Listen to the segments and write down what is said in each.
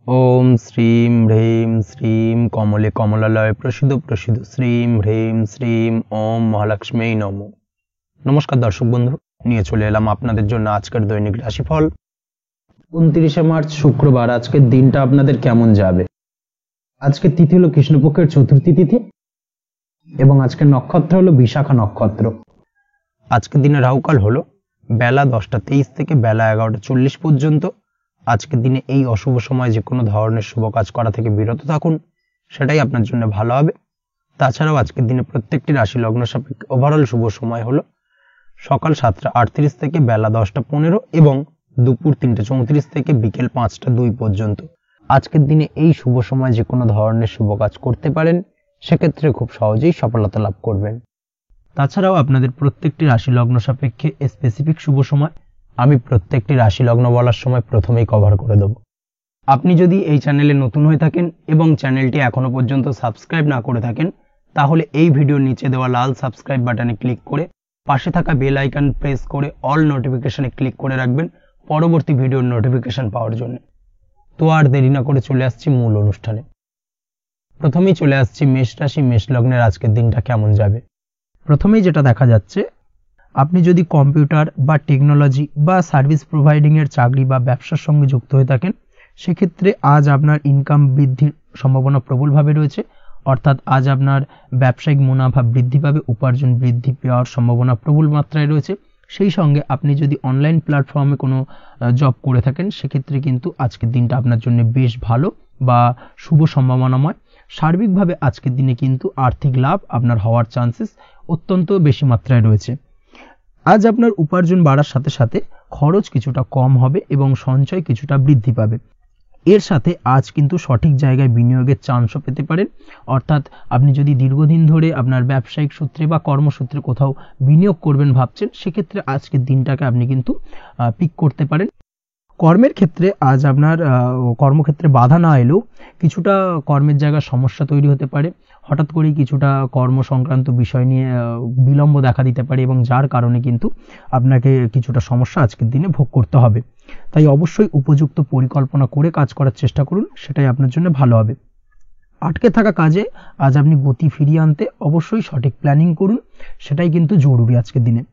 ओम श्रीं ह्रीं श्रीं कमले कमलालय प्रसिद्ध प्रसिद्ध श्रीं ह्रीं श्रीं ओम महालक्ष्मी नमो। नमस्कार दर्शक बंधु, নিয়ে চলে এলাম আপনাদের জন্য আজকের দৈনিক রাশিফল 29 মার্চ শুক্রবার। আজকের দিনটা আপনাদের কেমন যাবে? আজকের তিথি হলো কৃষ্ণপক্ষের চতুর্থী তিথি এবং আজকের নক্ষত্র হলো বিশাখা নক্ষত্র। আজকের দিনে রাহুকাল হলো বেলা 10টা 23 থেকে বেলা 11টা 40 পর্যন্ত। আজকের দিনে এই অশুভ সময় যে কোনো ধরনের শুভ কাজ করা থেকে বিরত থাকুন, সেটাই আপনার জন্য ভালো হবে। তাছাড়াও আজকের দিনে প্রত্যেকটি রাশি লগ্ন সাপেক্ষে ওভারঅল শুভ সময় হলো সকাল 7টা 38 থেকে বেলা 10টা 15 এবং দুপুর 3টা 34 থেকে বিকেল 5টা 2 পর্যন্ত। আজকের দিনে এই শুভ সময় যে কোনো ধরনের শুভ কাজ করতে পারেন, সেক্ষেত্রে খুব সহজেই সফলতা লাভ করবেন। তাছাড়াও আপনাদের প্রত্যেকটি রাশি লগ্ন সাপেক্ষে স্পেসিফিক শুভ সময় আমি প্রত্যেকটি রাশি লগ্ন বলার সময় প্রথমেই কভার করে দেব। আপনি যদি এই চ্যানেলে নতুন হয়ে থাকেন এবং চ্যানেলটি এখনো পর্যন্ত সাবস্ক্রাইব না করে থাকেন, তাহলে এই ভিডিওর নিচে দেওয়া লাল সাবস্ক্রাইব বাটনে ক্লিক করে পাশে থাকা বেল আইকন প্রেস করে অল নোটিফিকেশনে ক্লিক করে রাখবেন পরবর্তী ভিডিওর নোটিফিকেশন পাওয়ার জন্য। তো আর দেরি না করে চলে আসছি মূল অনুষ্ঠানে। প্রথমেই চলে আসছি মেষ রাশি মেষ লগ্নের আজকের দিনটা কেমন যাবে। প্রথমেই যেটা দেখা যাচ্ছে, আপনি যদি কম্পিউটার বা টেকনোলজি বা সার্ভিস প্রোভাইডিং এর চাকরি বা ব্যবসার সঙ্গে যুক্ত হয়ে থাকেন, সেক্ষেত্রে আজ আপনার ইনকাম বৃদ্ধির সম্ভাবনা প্রবলভাবে রয়েছে। অর্থাৎ আজ আপনার ব্যবসায়িক মুনাফা বৃদ্ধি পাবে, উপার্জন বৃদ্ধি পাওয়ার সম্ভাবনা প্রবল মাত্রায় রয়েছে। সেই সঙ্গে আপনি যদি অনলাইন প্ল্যাটফর্মে কোনো জব করে থাকেন, সেক্ষেত্রে কিন্তু আজকের দিনটা আপনার জন্য বেশ ভালো বা শুভ সম্ভাবনাময়। সার্বিকভাবে আজকের দিনে কিন্তু আর্থিক লাভ আপনার হওয়ার চান্সেস অত্যন্ত বেশি মাত্রায় রয়েছে। আজ আপনার উপার্জন বাড়ার সাথে সাথে খরচ কিছুটা কম হবে এবং সঞ্চয় কিছুটা বৃদ্ধি পাবে। এর সাথে আজ কিন্তু সঠিক জায়গায় বিনিয়োগের চান্সও পেতে পারেন। অর্থাৎ আপনি যদি দীর্ঘদিন ধরে আপনার ব্যবসায়িক সূত্রে বা কর্মসূত্রে কোথাও বিনিয়োগ করবেন ভাবছেন, সেক্ষেত্রে আজকের দিনটাকে আপনি কিন্তু পিক করতে পারেন। কর্মের ক্ষেত্রে আজ আপনার কর্মক্ষেত্রে বাধা না এলেও কিছুটা কর্মের জায়গায় সমস্যা তৈরি হতে পারে। হঠাৎ করেই কিছুটা কর্ম সংক্রান্ত বিষয় নিয়ে বিলম্ব দেখা দিতে পারে এবং যার কারণে কিন্তু আপনাকে কিছুটা সমস্যা আজকের দিনে ভোগ করতে হবে। তাই অবশ্যই উপযুক্ত পরিকল্পনা করে কাজ করার চেষ্টা করুন, সেটাই আপনার জন্য ভালো হবে। আটকে থাকা কাজে আজ আপনি গতি ফিরিয়ে আনতে অবশ্যই সঠিক প্ল্যানিং করুন, সেটাই কিন্তু জরুরি আজকের দিনে।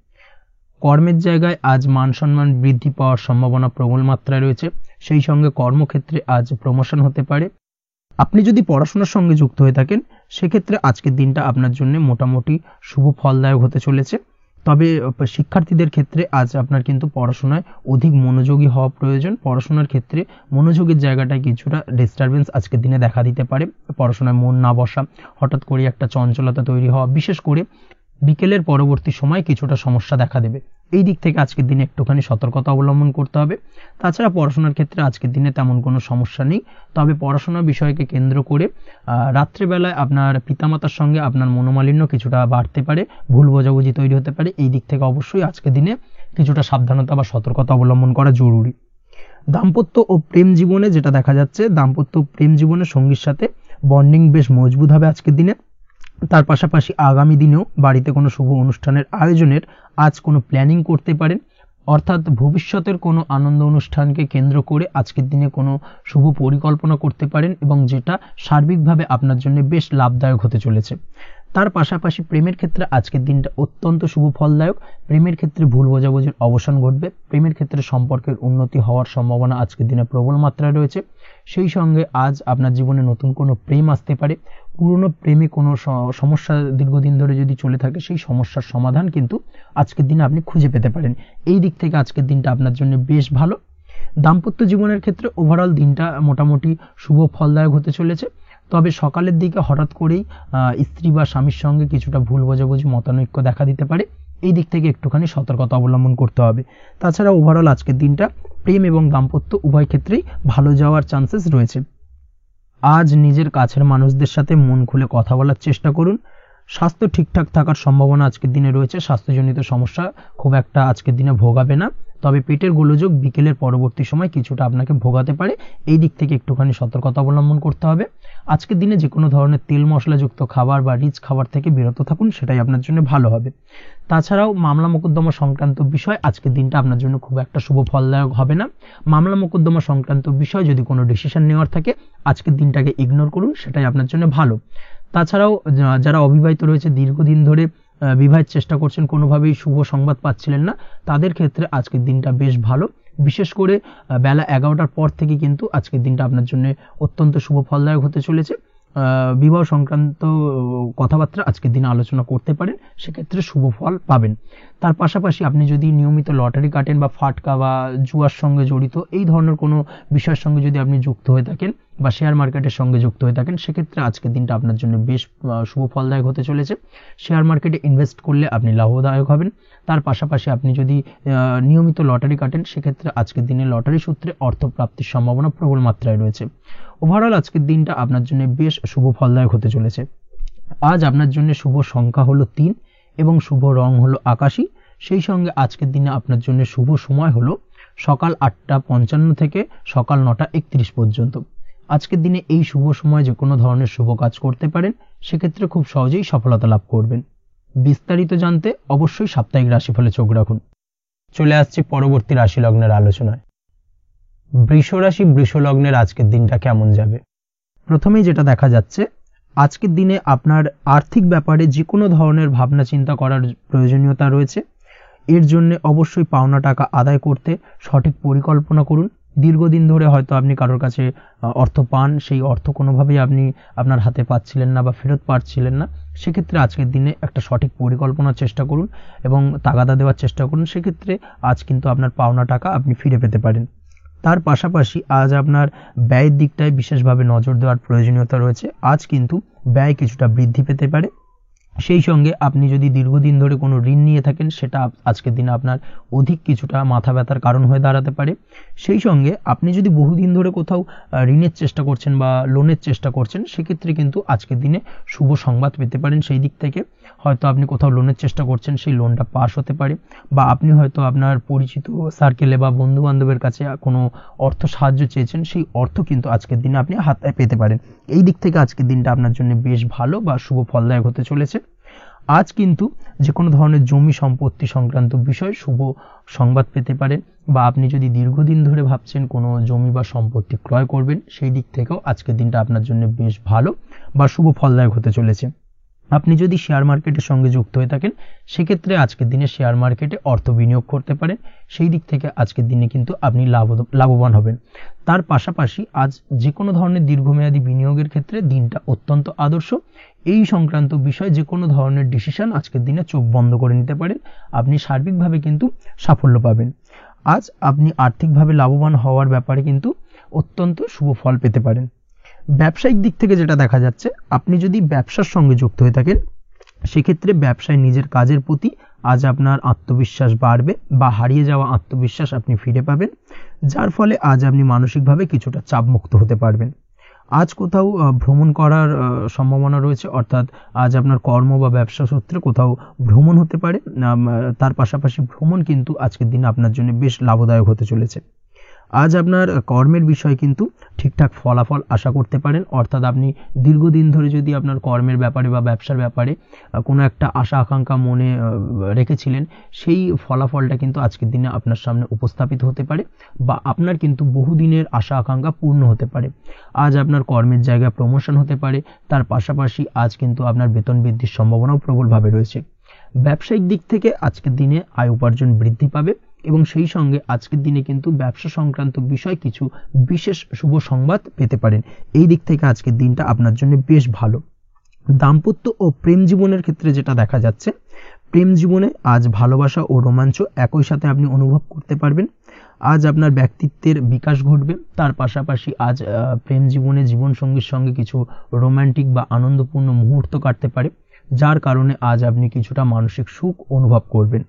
কর্মের জায়গায় আজ মান সম্মান বৃদ্ধি পাওয়ার সম্ভাবনা প্রবল মাত্রায় রয়েছে। সেই সঙ্গে কর্মক্ষেত্রে আজ প্রমোশন হতে পারে। আপনি যদি পড়াশোনার সঙ্গে যুক্ত হয়ে থাকেন, সেক্ষেত্রে আজকের দিনটা আপনার জন্য মোটামুটি শুভ ফলদায়ক হতে চলেছে। তবে শিক্ষার্থীদের ক্ষেত্রে আজ আপনার কিন্তু পড়াশোনায় অধিক মনোযোগী হওয়া প্রয়োজন। পড়াশোনার ক্ষেত্রে মনোযোগের জায়গাটায় কিছুটা ডিস্টারবেন্স আজকের দিনে দেখা দিতে পারে। পড়াশোনায় মন না বসা, হঠাৎ করে একটা চঞ্চলতা তৈরি হওয়া, বিশেষ করে বিকেলের পরবর্তী সময় কিছুটা সমস্যা দেখা দেবে। এই দিক থেকে আজকের দিনে একটুখানি সতর্কতা অবলম্বন করতে হবে। তাছাড়া পড়াশোনার ক্ষেত্রে আজকের দিনে তেমন কোনো সমস্যা নেই। তবে পড়াশোনার বিষয়কে কেন্দ্র করে রাত্রেবেলায় আপনার পিতামাতার সঙ্গে আপনার মনোমালিন্য কিছুটা বাড়তে পারে, ভুল বোঝাবুঝি তৈরি হতে পারে। এই দিক থেকে অবশ্যই আজকের দিনে কিছুটা সাবধানতা বা সতর্কতা অবলম্বন করা জরুরি। দাম্পত্য ও প্রেম জীবনে যেটা দেখা যাচ্ছে, দাম্পত্য প্রেম জীবনে সঙ্গীর সাথে বন্ডিং বেশ মজবুত হবে আজকের দিনে। তার পাশাপাশি আগামী দিনেও বাড়িতে কোনো শুভ অনুষ্ঠানের আয়োজনের আজ কোনো প্ল্যানিং করতে পারেন। অর্থাৎ ভবিষ্যতের কোনো আনন্দ অনুষ্ঠানকে কেন্দ্র করে আজকের দিনে কোনো শুভ পরিকল্পনা করতে পারেন এবং যেটা সার্বিকভাবে আপনার জন্য বেশ লাভদায়ক হতে চলেছে। তার পাশাপাশি প্রেমের ক্ষেত্রে আজকের দিনটা অত্যন্ত শুভ ফলদায়ক। প্রেমের ক্ষেত্রে ভুল বোঝাবুঝির অবসান ঘটবে। প্রেমের ক্ষেত্রে সম্পর্কের উন্নতি হওয়ার সম্ভাবনা আজকের দিনে প্রবল মাত্রায় রয়েছে। সেই সঙ্গে আজ আপনার জীবনে নতুন কোনো প্রেম আসতে পারে। পুরনো প্রেমে কোনো সমস্যা দীর্ঘদিন ধরে যদি চলে থাকে, সেই সমস্যার সমাধান কিন্তু আজকের দিনে আপনি খুঁজে পেতে পারেন। এই দিক থেকে আজকের দিনটা আপনার জন্য বেশ ভালো। দাম্পত্য জীবনের ক্ষেত্রে ওভারঅল দিনটা মোটামুটি শুভ ফলদায়ক হতে চলেছে। তবে সকালের দিকে হঠাৎ করেই স্ত্রী বা স্বামীর সঙ্গে কিছুটা ভুল বোঝাবুঝি মতানৈক্য দেখা দিতে পারে। এই দিক থেকে একটুখানি সতর্কতা অবলম্বন করতে হবে। তাছাড়া ওভারঅল আজকের দিনটা প্রেম এবং দাম্পত্য উভয় ক্ষেত্রেই ভালো যাওয়ার চান্সেস রয়েছে। আজ নিজের কাছের মানুষদের সাথে মন খুলে কথা বলার চেষ্টা করুন। স্বাস্থ্য ঠিকঠাক থাকার সম্ভাবনা আজকের দিনে রয়েছে। স্বাস্থ্যজনিত সমস্যা খুব একটা আজকের দিনে ভোগাবে না। তবে পেটের গোলযোগ বিকেলের পরবর্তী সময় কিছুটা আপনাকে ভোগাতে পারে, এই দিক থেকে একটুখানি সতর্কতা অবলম্বন করতে হবে। আজকের দিনে যে কোনো ধরনের তেল মশলাযুক্ত খাবার বা রিচ খাবার থেকে বিরত থাকুন, সেটাই আপনার জন্য ভালো হবে। তাছাড়াও মামলা মোকদ্দমা সংক্রান্ত বিষয় আজকের দিনটা আপনার জন্য খুব একটা শুভ ফলদায়ক হবে না। মামলা মোকদ্দমা সংক্রান্ত বিষয় যদি কোনো ডিসিশন নেওয়ার থাকে, আজকের দিনটাকে ইগনোর করুন, সেটাই আপনার জন্য ভালো। তাছাড়াও যারা অবিবাহিত রয়েছে, দীর্ঘদিন ধরে বিবাহের চেষ্টা করছেন, কোনোভাবেই শুভ সংবাদ পাচ্ছিলেন না, তাদের ক্ষেত্রে আজকের দিনটা বেশ ভালো। বিশেষ করে বেলা 11টার পর থেকে কিন্তু আজকের দিনটা আপনার জন্য অত্যন্ত শুভ ফলদায়ক হতে চলেছে। বিবাহ সংক্রান্ত কথাবার্তা আজকের দিনে আলোচনা করতে পারেন, সেক্ষেত্রে শুভ ফল পাবেন। তার পাশাপাশি আপনি যদি নিয়মিত লটারি কাটেন বা ফাটকা বা জুয়ার সঙ্গে জড়িত এই ধরনের কোনো বিষয়ের সঙ্গে যদি আপনি যুক্ত হয়ে থাকেন বা শেয়ার মার্কেটের সঙ্গে যুক্ত হয়ে থাকেন, সেক্ষেত্রে আজকের দিনটা আপনার জন্য বেশ শুভ ফলদায়ক হতে চলেছে। শেয়ার মার্কেটে ইনভেস্ট করলে আপনি লাভদায়ক হবেন। তার পাশাপাশি আপনি যদি নিয়মিত লটারি কাটেন, সেক্ষেত্রে আজকের দিনে লটারি সূত্রে অর্থ প্রাপ্তির সম্ভাবনা প্রবল মাত্রায় রয়েছে। ওভারঅল আজকের দিনটা আপনার জন্য বেশ শুভ ফলদায়ক হতে চলেছে। আজ আপনার জন্য শুভ সংখ্যা হলো 3 এবং শুভ রং হলো আকাশী। সেই সঙ্গে আজকের দিনে আপনার জন্য শুভ সময় হলো সকাল 8:55 থেকে সকাল 9:31 পর্যন্ত। আজকের দিনে এই শুভ সময় যে কোনো ধরনের শুভ কাজ করতে পারেন, সেক্ষেত্রে খুব সহজেই সফলতা লাভ করবেন। বিস্তারিত জানতে অবশ্যই সাপ্তাহিক রাশিফলে চোখ রাখুন। চলে আসছি পরবর্তী রাশি লগ্নের আলোচনায়। বৃষ রাশি, বৃষ লগ্নের আজকের দিনটা কেমন যাবে? প্রথমেই যেটা দেখা যাচ্ছে, আজকের দিনে আপনার আর্থিক ব্যাপারে যে কোনো ধরনের ভাবনা চিন্তা করার প্রয়োজনীয়তা রয়েছে। এর জন্য অবশ্যই পাওনা টাকা আদায় করতে সঠিক পরিকল্পনা করুন। দীর্ঘদিন ধরে হয়তো আপনি কারোর কাছে অর্থ পান, সেই অর্থ কোনোভাবেই আপনি আপনার হাতে পাচ্ছিলেন না বা ফেরত পাচ্ছিলেন না, সেক্ষেত্রে আজকের দিনে একটা সঠিক পরিকল্পনার চেষ্টা করুন এবং তাগাদা দেওয়ার চেষ্টা করুন। সেক্ষেত্রে আজ কিন্তু আপনার পাওনা টাকা আপনি ফিরে পেতে পারেন। তার পাশাপাশি আজ আপনার ব্যয়ের দিকটায় বিশেষভাবে নজর দেওয়ার প্রয়োজনীয়তা রয়েছে। আজ কিন্তু ব্যয় কিছুটা বৃদ্ধি পেতে পারে। সেই সঙ্গে আপনি যদি দীর্ঘদিন ধরে কোনো ঋণ নিয়ে থাকেন, সেটা আজকের দিনে আপনার অধিক কিছুটা মাথা ব্যথার কারণ হয়ে দাঁড়াতে পারে। সেই সঙ্গে আপনি যদি বহুদিন ধরে কোথাও ঋণের চেষ্টা করছেন বা লোনের চেষ্টা করছেন, সেক্ষেত্রে কিন্তু আজকের দিনে শুভ সংবাদ পেতে পারেন। সেই দিক থেকে হয়তো আপনি কোথাও লোনের চেষ্টা করছেন, সেই লোনটা পাস হতে পারে, বা আপনি হয়তো আপনার পরিচিত সার্কেলে বা বন্ধু বান্ধবের কাছে কোনো অর্থ সাহায্য চেয়েছেন, সেই অর্থ কিন্তু আজকের দিনে আপনি হাতে পেতে পারেন। এই দিক থেকে আজকের দিনটা আপনার জন্য বেশ ভালো বা শুভ ফলদায়ক হতে চলেছে। আজ কিন্তু যে কোনো ধরনের জমি সম্পত্তি সংক্রান্ত বিষয় শুভ সংবাদ পেতে পারেন, বা আপনি যদি দীর্ঘদিন ধরে ভাবছেন কোনো জমি বা সম্পত্তি ক্রয় করবেন, সেই দিক থেকেও আজকের দিনটা আপনার জন্য বেশ ভালো বা শুভ ফলদায়ক হতে চলেছে। আপনি যদি শেয়ার মার্কেটের সঙ্গে যুক্ত হয়ে থাকেন, সেক্ষেত্রে আজকের দিনে শেয়ার মার্কেটে অর্থ বিনিয়োগ করতে পারেন। সেই দিক থেকে আজকের দিনে কিন্তু আপনি লাভবান হবেন। তার পাশাপাশি আজ যে কোনো ধরনের দীর্ঘমেয়াদী বিনিয়োগের ক্ষেত্রে দিনটা অত্যন্ত আদর্শ। এই সংক্রান্ত বিষয় যে কোনো ধরনের ডিসিশন আজকের দিনে চোখ বন্ধ করে নিতে পারেন, আপনি সার্বিকভাবে কিন্তু সাফল্য পাবেন। আজ আপনি আর্থিকভাবে লাভবান হওয়ার ব্যাপারে কিন্তু অত্যন্ত শুভ ফল পেতে পারেন। ব্যবসায়িক দিক থেকে যেটা দেখা যাচ্ছে, আপনি যদি ব্যবসার সঙ্গে যুক্ত হয়ে থাকেন, সেক্ষেত্রে ব্যবসায় নিজের কাজের প্রতি আজ আপনার আত্মবিশ্বাস বাড়বে বা হারিয়ে যাওয়া আত্মবিশ্বাস আপনি ফিরে পাবেন, যার ফলে আজ আপনি মানসিকভাবে কিছুটা চাপমুক্ত হতে পারবেন। আজ কোথাও ভ্রমণ করার সম্ভাবনা রয়েছে, অর্থাৎ আজ আপনার কর্ম বা ব্যবসা সূত্রে কোথাও ভ্রমণ হতে পারে। তার পাশাপাশি ভ্রমণ কিন্তু আজকের দিনে আপনার জন্য বেশ লাভদায়ক হতে চলেছে। আজ আপনার কর্মের বিষয়ে কিন্তু ঠিকঠাক ফলাফল আশা করতে পারেন, অর্থাৎ আপনি দীর্ঘদিন ধরে যদি আপনার কর্মের ব্যাপারে বা ব্যবসার ব্যাপারে কোনো একটা আশা আকাঙ্ক্ষা মনে রেখেছিলেন, সেই ফলাফলটা কিন্তু আজকের দিনে আপনার সামনে উপস্থাপিত হতে পারে, বা আপনার কিন্তু বহুদিনের আশা আকাঙ্ক্ষা পূর্ণ হতে পারে। আজ আপনার কর্মের জায়গায় প্রমোশন হতে পারে। তার পাশাপাশি আজ কিন্তু আপনার বেতন বৃদ্ধির সম্ভাবনাও প্রবলভাবে রয়েছে। ব্যবসায়িক দিক থেকে আজকের দিনে আয় উপার্জন বৃদ্ধি পাবে এবং সেই সঙ্গে আজকের দিনে কিন্তু ব্যবসা সংক্রান্ত বিষয় কিছু বিশেষ শুভ সংবাদ পেতে পারেন। এই দিক থেকে আজকের দিনটা আপনার জন্য বেশ ভালো। দাম্পত্য ও প্রেম জীবনের ক্ষেত্রে যেটা দেখা যাচ্ছে, প্রেম জীবনে আজ ভালোবাসা ও রোমাঞ্চ একই সাথে আপনি অনুভব করতে পারবেন। আজ আপনার ব্যক্তিত্বের বিকাশ ঘটবে। তার পাশাপাশি আজ প্রেম জীবনে জীবনসঙ্গীর সঙ্গে কিছু রোমান্টিক বা আনন্দপূর্ণ মুহূর্ত কাটতে পারে, যার কারণে আজ আপনি কিছুটা মানসিক সুখ অনুভব করবেন।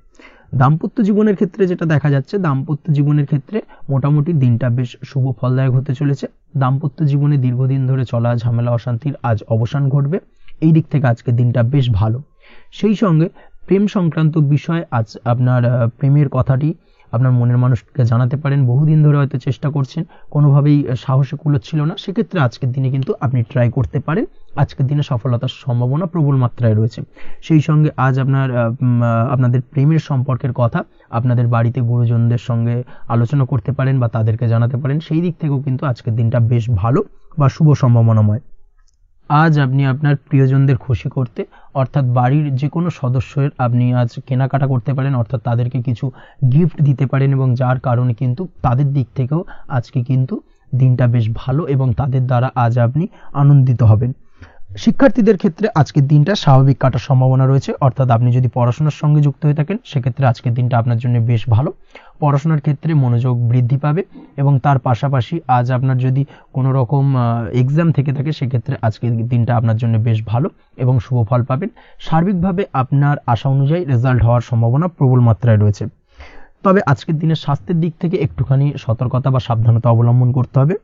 দাম্পত্য জীবনের ক্ষেত্রে যেটা দেখা যাচ্ছে, দাম্পত্য জীবনের ক্ষেত্রে মোটামুটি দিনটা বেশ শুভ ফলদায়ক হতে চলেছে। দাম্পত্য জীবনে দীর্ঘদিন ধরে চলা ঝামেলা অশান্তির আজ অবসান ঘটবে। এই দিক থেকে আজকে দিনটা বেশ ভালো। সেই সঙ্গে প্রেম সংক্রান্ত বিষয় আজ আপনার প্রেমের কথাটি আপনার মনের মানুষকে জানাতে পারেন। বহুদিন ধরে হয়তো চেষ্টা করছেন, কোনোভাবেই সাহসে কুলোচ্ছিল না, সেক্ষেত্রে আজকের দিনে কিন্তু আপনি ট্রাই করতে পারেন। আজকের দিনে সফলতার সম্ভাবনা প্রবল মাত্রায় রয়েছে। সেই সঙ্গে আজ আপনাদের প্রেমের সম্পর্কের কথা আপনাদের বাড়িতে গুরুজনদের সঙ্গে আলোচনা করতে পারেন বা তাদেরকে জানাতে পারেন। সেই দিক থেকেও কিন্তু আজকের দিনটা বেশ ভালো বা শুভ সম্ভাবনাময়। আজ আপনি আপনার প্রিয়জনদের খুশি করতে অর্থাৎ বাড়ির যে কোনো সদস্যের আপনি আজ কেনাকাটা করতে পারেন, অর্থাৎ তাদেরকে কিছু গিফট দিতে পারেন, এবং যার কারণে কিন্তু তাদের দিক থেকেও আজকে কিন্তু দিনটা বেশ ভালো এবং তাদের দ্বারা আজ আপনি আনন্দিত হবেন। শিক্ষার্থীদের ক্ষেত্রে আজকের দিনটা স্বাভাবিক কাটার সম্ভাবনা রয়েছে, অর্থাৎ আপনি যদি পড়াশোনার সঙ্গে যুক্ত হয়ে থাকেন সেক্ষেত্রে আজকের দিনটা আপনার জন্য বেশ ভালো। পড়াশোনার ক্ষেত্রে মনোযোগ বৃদ্ধি পাবে এবং তার পাশাপাশি আজ আপনার যদি কোনো রকম এক্সাম থেকে থাকে সেক্ষেত্রে আজকের দিনটা আপনার জন্য বেশ ভালো এবং শুভ ফল পাবেন। সার্বিকভাবে আপনার আশা অনুযায়ী রেজাল্ট হওয়ার সম্ভাবনা প্রবল মাত্রায় রয়েছে। তবে আজকের দিনে স্বাস্থ্যের দিক থেকে একটুখানি সতর্কতা বা সাবধানতা অবলম্বন করতে হবে।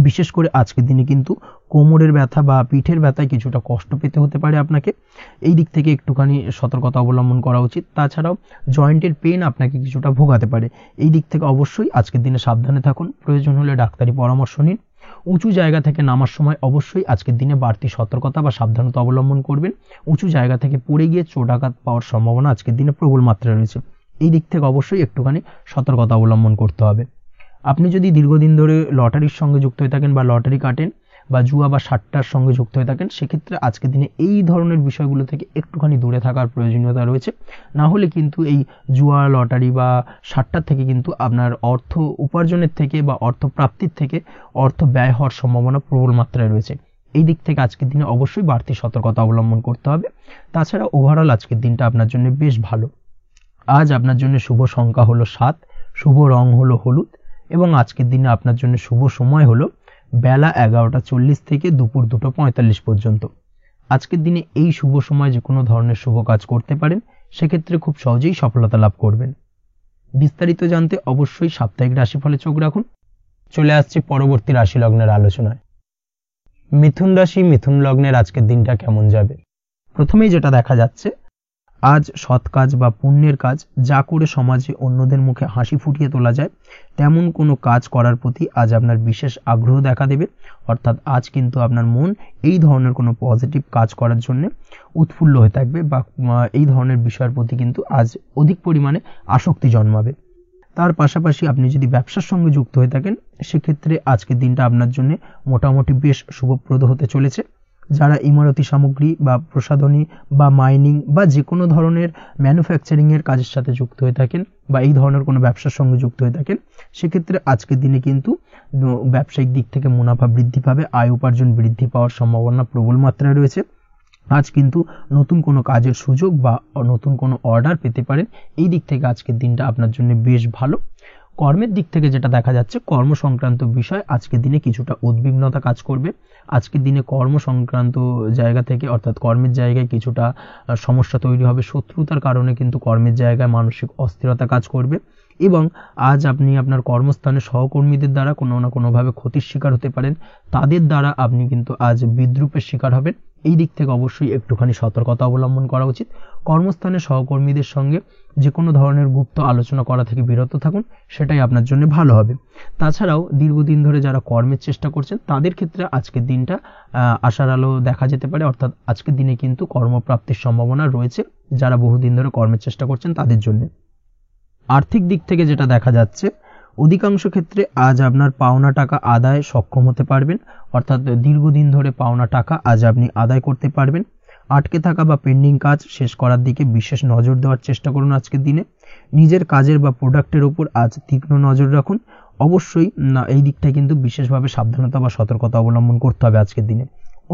বিশেষ করে আজকের দিনে কিন্তু কোমরের ব্যথা বা পিঠের ব্যথায় কিছুটা কষ্ট পেতে হতে পারে আপনাকে, এই দিক থেকে একটুখানি সতর্কতা অবলম্বন করা উচিত। তাছাড়াও জয়েন্টের পেন আপনাকে কিছুটা ভোগাতে পারে, এই দিক থেকে অবশ্যই আজকের দিনে সাবধানে থাকুন। প্রয়োজন হলে ডাক্তারি পরামর্শ নিন। উঁচু জায়গা থেকে নামার সময় অবশ্যই আজকের দিনে বাড়তি সতর্কতা বা সাবধানতা অবলম্বন করবেন। উঁচু জায়গা থেকে পড়ে গিয়ে চোটাঘাত পাওয়ার সম্ভাবনা আজকের দিনে প্রবল মাত্রায় রয়েছে, এই দিক থেকে অবশ্যই একটুখানি সতর্কতা অবলম্বন করতে হবে। আপনি যদি দীর্ঘদিন ধরে লটারির সঙ্গে যুক্ত হয়ে থাকেন বা লটারি কাটেন বা জুয়া বা সাট্টার সঙ্গে যুক্ত হয়ে থাকেন সেক্ষেত্রে আজকের দিনে এই ধরনের বিষয়গুলো থেকে একটুখানি দূরে থাকার প্রয়োজনীয়তা রয়েছে। না হলে কিন্তু এই জুয়া, লটারি বা সাট্টার থেকে কিন্তু আপনার অর্থ উপার্জনের থেকে বা অর্থ প্রাপ্তির থেকে অর্থ ব্যয় হওয়ার সম্ভাবনা প্রবল মাত্রায় রয়েছে। এই দিক থেকে আজকের দিনে অবশ্যই বাড়তি সতর্কতা অবলম্বন করতে হবে। তাছাড়া ওভারঅল আজকের দিনটা আপনার জন্য বেশ ভালো। আজ আপনার জন্য শুভ সংখ্যা হলো 7, শুভ রং হলো হলুদ এবং আজকের দিনে আপনার জন্য শুভ সময় হলো বেলা 11:40 থেকে দুপুর 2:45 পর্যন্ত। আজকের দিনে এই শুভ সময় যে কোনো ধরনের শুভ কাজ করতে পারেন, সেক্ষেত্রে খুব সহজেই সফলতা লাভ করবেন। বিস্তারিত জানতে অবশ্যই সাপ্তাহিক রাশিফলে চোখ রাখুন। চলে আসছে পরবর্তী রাশি লগ্নের আলোচনায়। মিথুন রাশি, মিথুন লগ্নের আজকের দিনটা কেমন যাবে? প্রথমেই যেটা দেখা যাচ্ছে, আজ সৎ কাজ বা পুণ্যের কাজ যা করে সমাজে অন্যদের মুখে হাসি ফুটিয়ে তোলা যায় তেমন কোনো কাজ করার প্রতি আজ আপনার বিশেষ আগ্রহ দেখা দেবে। অর্থাৎ আজ কিন্তু আপনার মন এই ধরনের কোনো পজিটিভ কাজ করার জন্য উৎফুল্ল হয়ে থাকবে বা এই ধরনের বিষয়ের প্রতি কিন্তু আজ অধিক পরিমাণে আসক্তি জন্মাবে। তার পাশাপাশি আপনি যদি ব্যবসার সঙ্গে যুক্ত হয়ে থাকেন সেক্ষেত্রে আজকের দিনটা আপনার জন্য মোটামুটি বেশ শুভপ্রদ হতে চলেছে। যারা ইমারতি সামগ্রী বা প্রসাধনী বা মাইনিং বা যে কোনো ধরনের ম্যানুফ্যাকচারিং এর কাজের সাথে যুক্ত হয়ে থাকেন বা এই ধরনের কোনো ব্যবসার সঙ্গে যুক্ত হয়ে থাকেন সেক্ষেত্রে আজকের দিনে কিন্তু ব্যবসায়িক দিক থেকে মুনাফা বৃদ্ধি পাবে, আয় উপার্জন বৃদ্ধি পাওয়ার সম্ভাবনা প্রবল মাত্রায় রয়েছে। আজ কিন্তু নতুন কোনো কাজের সুযোগ বা নতুন কোনো অর্ডার পেতে পারেন, এই দিক থেকে আজকের দিনটা আপনার জন্য বেশ ভালো। কর্মের দিক থেকে যেটা দেখা যাচ্ছে, কর্ম সংক্রান্ত বিষয় আজকের দিনে কিছুটা উদ্বিগ্নতা কাজ করবে। আজকের দিনে কর্ম সংক্রান্ত জায়গা থেকে অর্থাৎ কর্মের জায়গায় কিছুটা সমস্যা তৈরি হবে। শত্রুতার কারণে কিন্তু কর্মের জায়গায় মানসিক অস্থিরতা কাজ করবে এবং আজ আপনি আপনার কর্মস্থানে সহকর্মীদের দ্বারা কোনো না কোনোভাবে ক্ষতির শিকার হতে পারেন। তাদের দ্বারা আপনি কিন্তু আজ বিদ্রূপের শিকার হবেন, এই দিক থেকে অবশ্যই একটুখানি সতর্কতা অবলম্বন করা উচিত। কর্মস্থানে সহকর্মীদের সঙ্গে যে কোনো ধরনের গুপ্ত আলোচনা করা থেকে বিরত থাকুন, সেটাই আপনার জন্য ভালো হবে। তাছাড়াও দীর্ঘদিন ধরে যারা কর্মের চেষ্টা করছেন তাদের ক্ষেত্রে আজকের দিনটা আশার আলো দেখা যেতে পারে, অর্থাৎ আজকের দিনে কিন্তু কর্মপ্রাপ্তির সম্ভাবনা রয়েছে যারা বহুদিন ধরে কর্মের চেষ্টা করছেন তাদের জন্য। আর্থিক দিক থেকে যেটা দেখা যাচ্ছে, অধিকাংশ ক্ষেত্রে আজ আপনার পাওনা টাকা আদায় সক্ষম হতে পারবেন, অর্থাৎ দীর্ঘদিন ধরে পাওনা টাকা আজ আপনি আদায় করতে পারবেন। আটকে থাকা বা পেন্ডিং কাজ শেষ করার দিকে বিশেষ নজর দেওয়ার চেষ্টা করুন আজকের দিনে। নিজের কাজের বা প্রোডাক্টের উপর আজ তীক্ষ্ণ নজর রাখুন। অবশ্যই এই দিকটা কিন্তু বিশেষভাবে সাবধানতা বা সতর্কতা অবলম্বন করতে হবে আজকের দিনে,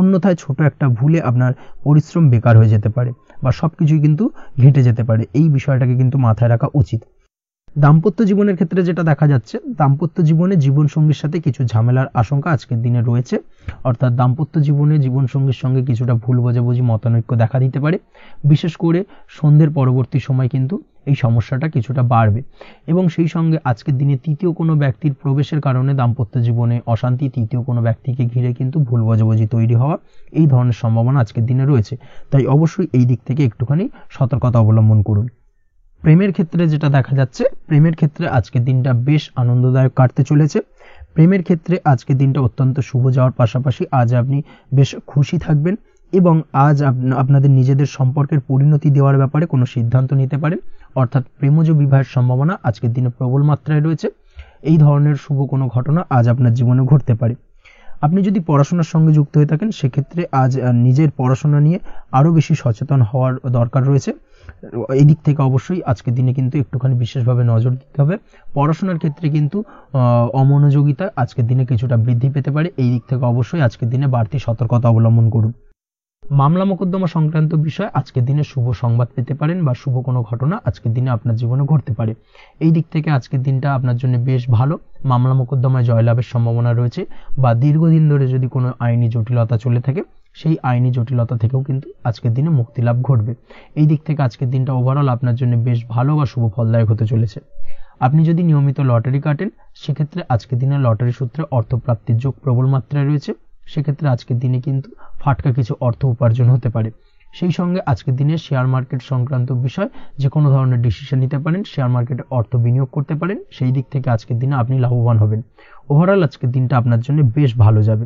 অন্যথায় ছোট একটা ভুলে আপনার পরিশ্রম বেকার হয়ে যেতে পারে বা সবকিছুই কিন্তু ঘেটে যেতে পারে, এই বিষয়টাকে কিন্তু মাথায় রাখা উচিত। দাম্পত্য জীবনের ক্ষেত্রে যেটা দেখা যাচ্ছে, দাম্পত্য জীবনে জীবনসঙ্গীর সাথে কিছু ঝামেলার আশঙ্কা আজকের দিনে রয়েছে, অর্থাৎ দাম্পত্য জীবনে জীবনসঙ্গীর সঙ্গে কিছুটা ভুল বোঝাবুঝি, মতানৈক্য দেখা দিতে পারে। বিশেষ করে সন্ধ্যের পরবর্তী সময় কিন্তু এই সমস্যাটা কিছুটা বাড়বে এবং সেই সঙ্গে আজকের দিনে তৃতীয় কোনো ব্যক্তির প্রবেশের কারণে দাম্পত্য জীবনে অশান্তি, তৃতীয় কোনো ব্যক্তিকে ঘিরে কিন্তু ভুল বোঝাবুঝি তৈরি হওয়া, এই ধরনের সম্ভাবনা আজকের দিনে রয়েছে। তাই অবশ্যই এই দিক থেকে একটুখানি সতর্কতা অবলম্বন করুন। প্রেমের ক্ষেত্রে যেটা দেখা যাচ্ছে, প্রেমের ক্ষেত্রে আজকের দিনটা বেশ আনন্দদায়ক কাটতে চলেছে। প্রেমের ক্ষেত্রে আজকের দিনটা অত্যন্ত শুভ যাওয়ার পাশাপাশি আজ আপনি বেশ খুশি থাকবেন এবং আজ আপনাদের নিজেদের সম্পর্কের পরিণতি দেওয়ার ব্যাপারে কোনো সিদ্ধান্ত নিতে পারেন, অর্থাৎ প্রেমজ বিবাহের সম্ভাবনা আজকের দিনে প্রবল মাত্রায় রয়েছে। এই ধরনের শুভ কোনো ঘটনা আজ আপনার জীবনে ঘটতে পারে। আপনি যদি পড়াশোনার সঙ্গে যুক্ত হয়ে থাকেন সেক্ষেত্রে আজ নিজের পড়াশোনা নিয়ে আরও বেশি সচেতন হওয়ার দরকার রয়েছে। এই দিক থেকে অবশ্যই আজকের দিনে কিন্তু একটুখানি বিশেষভাবে নজর দিতে হবে। পড়াশোনার ক্ষেত্রে কিন্তু অমনোযোগিতা আজকের দিনে কিছুটা বৃদ্ধি পেতে পারে। এই দিক থেকে অবশ্যই আজকের দিনে বাড়তি সতর্কতা অবলম্বন করুন। মামলা মোকদ্দমা সংক্রান্ত বিষয় আজকের দিনে শুভ সংবাদ পেতে পারেন বা শুভ কোনো ঘটনা আজকের দিনে আপনার জীবনে ঘটতে পারে। এই দিক থেকে আজকের দিনটা আপনার জন্য বেশ ভালো। মামলা মোকদ্দমায় জয়লাভের সম্ভাবনা রয়েছে বা দীর্ঘদিন ধরে যদি কোনো আইনি জটিলতা চলে থাকে সেই আইনি জটিলতা থেকেও কিন্তু আজকের দিনে মুক্তিলাভ ঘটবে। এই দিক থেকে আজকের দিনটা ওভারঅল আপনার জন্য বেশ ভালো বা শুভ ফলদায়ক হতে চলেছে। আপনি যদি নিয়মিত লটারি কাটেন সেক্ষেত্রে আজকের দিনে লটারি সূত্রে অর্থপ্রাপ্তির যোগ প্রবল মাত্রায় রয়েছে। সেক্ষেত্রে আজকের দিনে কিন্তু ফাটকা কিছু অর্থ উপার্জন হতে পারে। সেই সঙ্গে আজকের দিনে শেয়ার মার্কেট সংক্রান্ত বিষয় যে কোনো ধরনের ডিসিশন নিতে পারেন, শেয়ার মার্কেটে অর্থ বিনিয়োগ করতে পারেন। সেই দিক থেকে আজকের দিনে আপনি লাভবান হবেন। ওভারঅল আজকের দিনটা আপনার জন্য বেশ ভালো যাবে।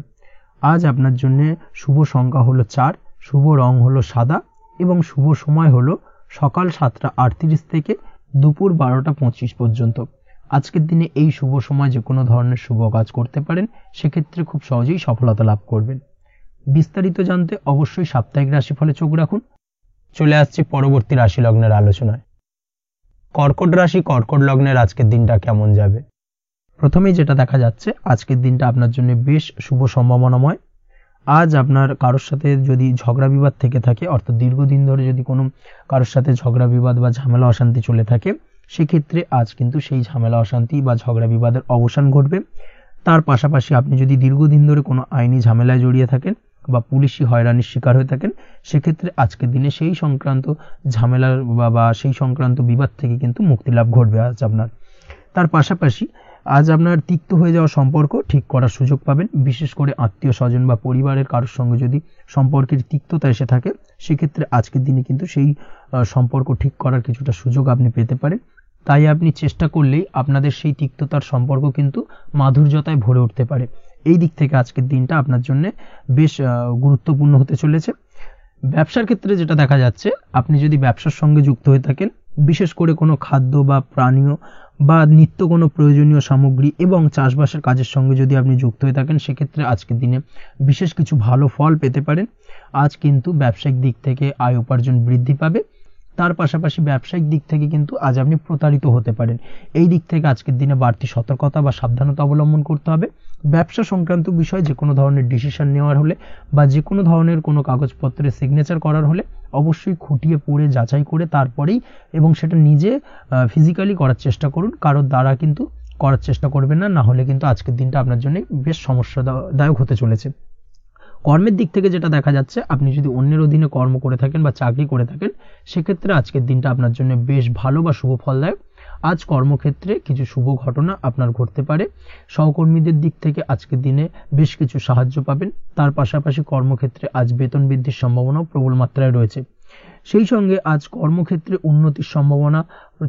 আজ আপনার জন্য শুভ সংখ্যা হলো 4, শুভ রং হলো সাদা এবং শুভ সময় হলো সকাল 7টা 38 থেকে দুপুর 12টা 25 পর্যন্ত। আজকের দিনে এই শুভ সময় যে কোনো ধরনের শুভ কাজ করতে পারেন, সেক্ষেত্রে খুব সহজেই সফলতা লাভ করবেন। বিস্তারিত জানতে অবশ্যই সাপ্তাহিক রাশিফলে চোখ রাখুন। চলে আসছি পরবর্তী রাশি লগ্নের আলোচনায়। কর্কট রাশি, কর্কট লগ্নের আজকের দিনটা কেমন যাবে? প্রথমেই যেটা দেখা যাচ্ছে আজকের দিনটা আপনার জন্য বেশ শুভ সম্ভাবনাময়। আজ আপনার কারোর সাথে যদি ঝগড়া বিবাদ থেকে থাকে, অর্থাৎ দীর্ঘদিন ধরে যদি কোনো কারোর সাথে ঝগড়া বিবাদ বা ঝামেলা অশান্তি চলে থাকে, সেক্ষেত্রে আজ কিন্তু সেই ঝামেলা অশান্তি বা ঝগড়া বিবাদের অবসান ঘটবে। তার পাশাপাশি আপনি যদি দীর্ঘদিন ধরে কোনো আইনি ঝামেলায় জড়িয়ে থাকেন বা পুলিশি হয়রানির শিকার হয়ে থাকেন, সেক্ষেত্রে আজকের দিনে সেই সংক্রান্ত ঝামেলার বা সেই সংক্রান্ত বিবাদ থেকে কিন্তু মুক্তিলাভ ঘটবে আজ আপনার। তার পাশাপাশি আজ আপনার তিক্ত হয়ে যাওয়া সম্পর্ক ঠিক করার সুযোগ পাবেন। বিশেষ করে আত্মীয় স্বজন বা পরিবারের কারোর সঙ্গে যদি সম্পর্কের তিক্ততা এসে থাকে, সেক্ষেত্রে আজকের দিনে কিন্তু সেই সম্পর্ক ঠিক করার কিছুটা সুযোগ আপনি পেতে পারেন। তাই আপনি চেষ্টা করলেই আপনাদের সেই তিক্ততার সম্পর্ক কিন্তু মাধুর্যতায় ভরে উঠতে পারে। এই দিক থেকে আজকের দিনটা আপনার জন্য বেশ গুরুত্বপূর্ণ হতে চলেছে। ব্যবসার ক্ষেত্রে যেটা দেখা যাচ্ছে, আপনি যদি ব্যবসার সঙ্গে যুক্ত হয়ে থাকেন, বিশেষ করে কোনো খাদ্য বা পানীয় বা নিত্য কোনো প্রয়োজনীয় সামগ্রী এবং চাষবাসের কাজের সঙ্গে যদি আপনি যুক্ত হয়ে থাকেন, সেক্ষেত্রে আজকের দিনে বিশেষ কিছু ভালো ফল পেতে পারেন। আজ কিন্তু ব্যবসায়িক দিক থেকে আয় উপার্জন বৃদ্ধি পাবে। তার পাশাপাশি ব্যবসায়িক দিক থেকে কিন্তু আজ আপনি প্রতারিত হতে পারেন। এই দিক থেকে আজকের দিনে বাড়তি সতর্কতা বা সাবধানতা অবলম্বন করতে হবে। ব্যবসা সংক্রান্ত বিষয়ে যে কোনো ধরনের ডিসিশন নেওয়ার হলে বা যে কোনো ধরনের কোনো কাগজপত্রে সিগনেচার করার হলে অবশ্যই খুঁটিয়ে পড়ে যাচাই করে তারপরেই এবং সেটা নিজে ফিজিক্যালি করার চেষ্টা করুন। কারোর দ্বারা কিন্তু করার চেষ্টা করবেন না, না হলে কিন্তু আজকের দিনটা আপনার জন্য বেশ সমস্যাদায়ক হতে চলেছে। কর্মের দিক থেকে যেটা দেখা যাচ্ছে, আপনি যদি অন্যের অধীনে কর্ম করে থাকেন বা চাকরি করে থাকেন, সেক্ষেত্রে আজকের দিনটা আপনার জন্য বেশ ভালো বা শুভ ফলদায়ক। আজ কর্মক্ষেত্রে কিছু শুভ ঘটনা আপনার ঘটতে পারে। সহকর্মীদের দিক থেকে আজকের দিনে বেশ কিছু সাহায্য পাবেন। তার পাশাপাশি কর্মক্ষেত্রে আজ বেতন বৃদ্ধির সম্ভাবনাও প্রবল মাত্রায় রয়েছে। সেই সঙ্গে আজ কর্মক্ষেত্রে উন্নতির সম্ভাবনা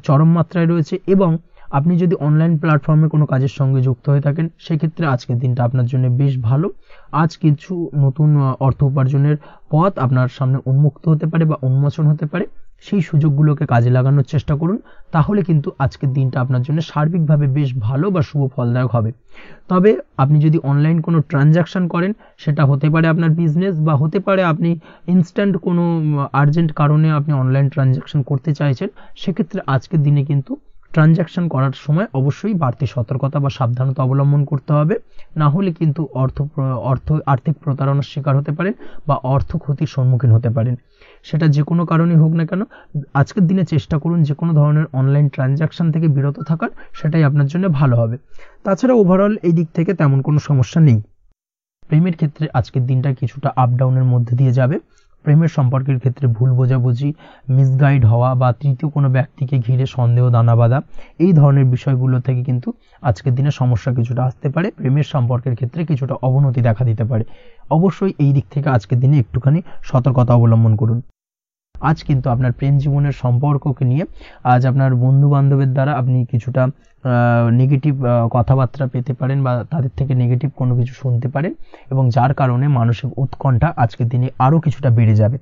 চরম মাত্রায় রয়েছে এবং আপনি যদি অনলাইন প্ল্যাটফর্মে কোনো কাজের সঙ্গে যুক্ত হয়ে থাকেন, সেক্ষেত্রে আজকের দিনটা আপনার জন্য বেশ ভালো। আজ কিছু নতুন অর্থ উপার্জনের পথ আপনার সামনে উন্মুক্ত হতে পারে বা উন্মোচন হতে পারে। সেই সুযোগগুলোকে কাজে লাগানোর চেষ্টা করুন, তাহলে কিন্তু আজকের দিনটা আপনার জন্য সার্বিকভাবে বেশ ভালো বা শুভ ফলদায়ক হবে। তবে আপনি যদি অনলাইন কোনো ট্রানজাকশন করেন, সেটা হতে পারে আপনার বিজনেস বা হতে পারে আপনি ইনস্ট্যান্ট কোনো আর্জেন্ট কারণে আপনি অনলাইন ট্রানজাকশন করতে চাইছেন, সেক্ষেত্রে আজকের দিনে কিন্তু ট্রানজাকশন করার সময় অবশ্যই বাড়তি সতর্কতা বা সাবধানতা অবলম্বন করতে হবে। না হলে কিন্তু আর্থিক প্রতারণার শিকার হতে পারেন বা অর্থ ক্ষতির সম্মুখীন হতে পারেন। সেটা যে কোনো কারণেই হোক না কেন, আজকের দিনে চেষ্টা করুন যে কোনো ধরনের অনলাইন ট্রানজাকশন থেকে বিরত থাকার, সেটাই আপনার জন্য ভালো হবে। তাছাড়া ওভারঅল এই দিক থেকে তেমন কোনো সমস্যা নেই। প্রেমের ক্ষেত্রে আজকের দিনটা কিছুটা আপ ডাউনের মধ্যে দিয়ে যাবে। প্রেমের সম্পর্কের ক্ষেত্রে ভুল বোঝাবুঝি, মিসগাইড হওয়া বা তৃতীয় কোনো ব্যক্তিকে ঘিরে সন্দেহ দানা বাঁধা, এই ধরনের বিষয়গুলো থেকে কিন্তু আজকের দিনে সমস্যা কিছুটা আসতে পারে। প্রেমের সম্পর্কের ক্ষেত্রে কিছুটা অবনতি দেখা দিতে পারে। অবশ্যই এই দিক থেকে আজকের দিনে একটুখানি সতর্কতা অবলম্বন করুন। আজ কিন্তু আপনার প্রেম জীবনের সম্পর্ককে নিয়ে আজ আপনার বন্ধু বান্ধবের দ্বারা আপনি কিছুটা নেগেটিভ কথাবার্তা পেতে পারেন বা তাদের থেকে নেগেটিভ কোনো কিছু শুনতে পারেন, এবং যার কারণে মানসিক উৎকণ্ঠা আজকের দিনে আরও কিছুটা বেড়ে যাবে।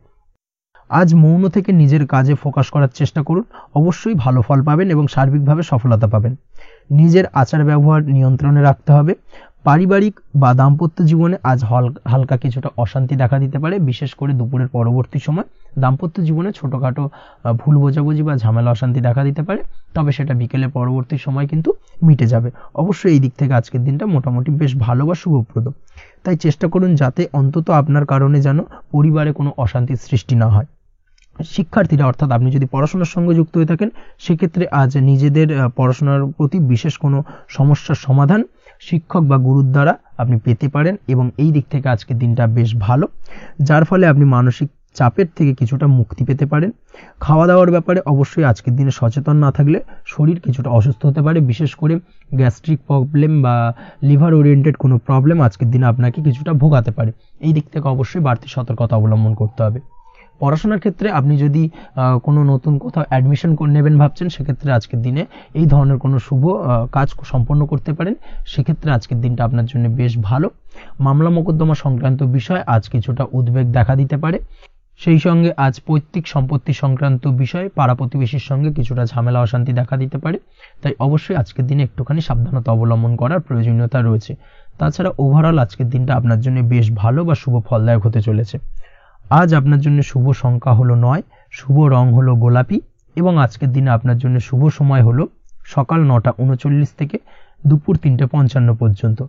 আজ মৌন থেকে নিজের কাজে ফোকাস করার চেষ্টা করুন, অবশ্যই ভালো ফল পাবেন এবং সার্বিকভাবে সফলতা পাবেন। নিজের আচার ব্যবহার নিয়ন্ত্রণে রাখতে হবে। পারিবারিক বা দাম্পত্য জীবনে আজ হালকা কিছুটা অশান্তি দেখা দিতে পারে, বিশেষ করে দুপুরের পরবর্তী সময় দাম্পত্য জীবনে ছোটোখাটো ভুল বোঝাবুঝি বা ঝামেলা অশান্তি দেখা দিতে পারে, তবে সেটা বিকেলের পরবর্তী সময় কিন্তু মিটে যাবে। অবশ্যই এই দিক থেকে আজকের দিনটা মোটামুটি বেশ ভালো বা শুভপ্রদ। তাই চেষ্টা করুন যাতে অন্তত আপনার কারণে যেন পরিবারে কোনো অশান্তির সৃষ্টি না হয়। শিক্ষার্থীরা অর্থাৎ আপনি যদি পড়াশোনার সঙ্গে যুক্ত হয়ে থাকেন, সেক্ষেত্রে আজ নিজেদের পড়াশোনার প্রতি বিশেষ কোনো সমস্যার সমাধান শিক্ষক বা গুরুর দ্বারা আপনি পেতে পারেন, এবং এই দিক থেকে আজকের দিনটা বেশ ভালো, যার ফলে আপনি মানসিক চাপের থেকে কিছুটা মুক্তি পেতে পারেন। খাওয়া দাওয়ার ব্যাপারে অবশ্যই আজকের দিনে সচেতন না থাকলে শরীর কিছুটা অসুস্থ হতে পারে, বিশেষ করে গ্যাস্ট্রিক প্রবলেম বা লিভার ওরিয়েন্টেড কোনো প্রবলেম আজকের দিনে আপনাকে কিছুটা ভোগাতে পারে। এই দিক থেকে অবশ্যই বাড়তি সতর্কতা অবলম্বন করতে হবে। পড়াশোনার ক্ষেত্রে আপনি যদি কোনো নতুন কোথাও অ্যাডমিশন নেবেন ভাবছেন, সেক্ষেত্রে আজকের দিনে এই ধরনের কোনো শুভ কাজ সম্পন্ন করতে পারেন, সেক্ষেত্রে আজকের দিনটা আপনার জন্য বেশ ভালো। মামলা মোকদ্দমা সংক্রান্ত বিষয় আজ কিছুটা উদ্বেগ দেখা দিতে পারে, সেই সঙ্গে আজ পৈতৃক সম্পত্তি সংক্রান্ত বিষয়ে পাড়া প্রতিবেশীর সঙ্গে কিছুটা ঝামেলা অশান্তি দেখা দিতে পারে, তাই অবশ্যই আজকের দিনে একটুখানি সাবধানতা অবলম্বন করার প্রয়োজনীয়তা রয়েছে। তাছাড়া ওভারঅল আজকের দিনটা আপনার জন্য বেশ ভালো বা শুভ ফলদায়ক হতে চলেছে। আজ আপনার জন্য শুভ সংখ্যা হলো 9, শুভ রং হলো গোলাপি, এবং আজকের দিনে আপনার জন্য শুভ সময় হলো সকাল 9:39 থেকে দুপুর 3:55 পর্যন্ত।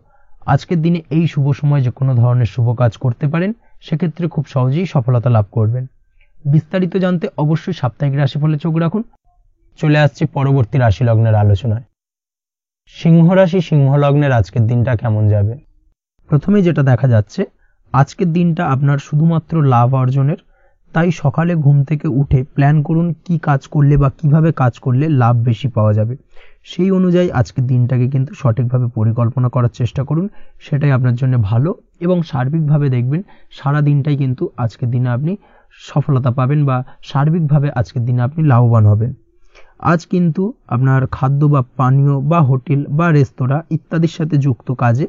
আজকের দিনে এই শুভ সময় যে কোনো ধরনের শুভ কাজ করতে পারেন, সেক্ষেত্রে খুব সহজেই সফলতা লাভ করবেন। বিস্তারিত জানতে অবশ্যই সাপ্তাহিক রাশিফলে চোখ রাখুন। চলে আসছে পরবর্তী রাশি লগ্নের আলোচনায়। সিংহ রাশি সিংহ লগ্নের আজকের দিনটা কেমন যাবে? প্রথমেই যেটা দেখা যাচ্ছে, আজকের দিনটা আপনার শুধুমাত্র লাভ অর্জনের, তাই সকালে ঘুম থেকে উঠে প্ল্যান করুন কি কাজ করলে বা কিভাবে কাজ করলে লাভ বেশি পাওয়া যাবে। সেই অনুযায়ী আজকের দিনটাকে কিন্তু সঠিকভাবে পরিকল্পনা করার চেষ্টা করুন, সেটাই আপনার জন্য ভালো, এবং সার্বিকভাবে দেখবেন সারা দিনটাই কিন্তু আজকের দিনে আপনি সফলতা পাবেন বা সার্বিকভাবে আজকের দিনে আপনি লাভবান হবেন। আজ কিন্তু আপনার খাদ্য বা পানীয় বা হোটেল বা রেস্তোরাঁ ইত্যাদির সাথে যুক্ত কাজে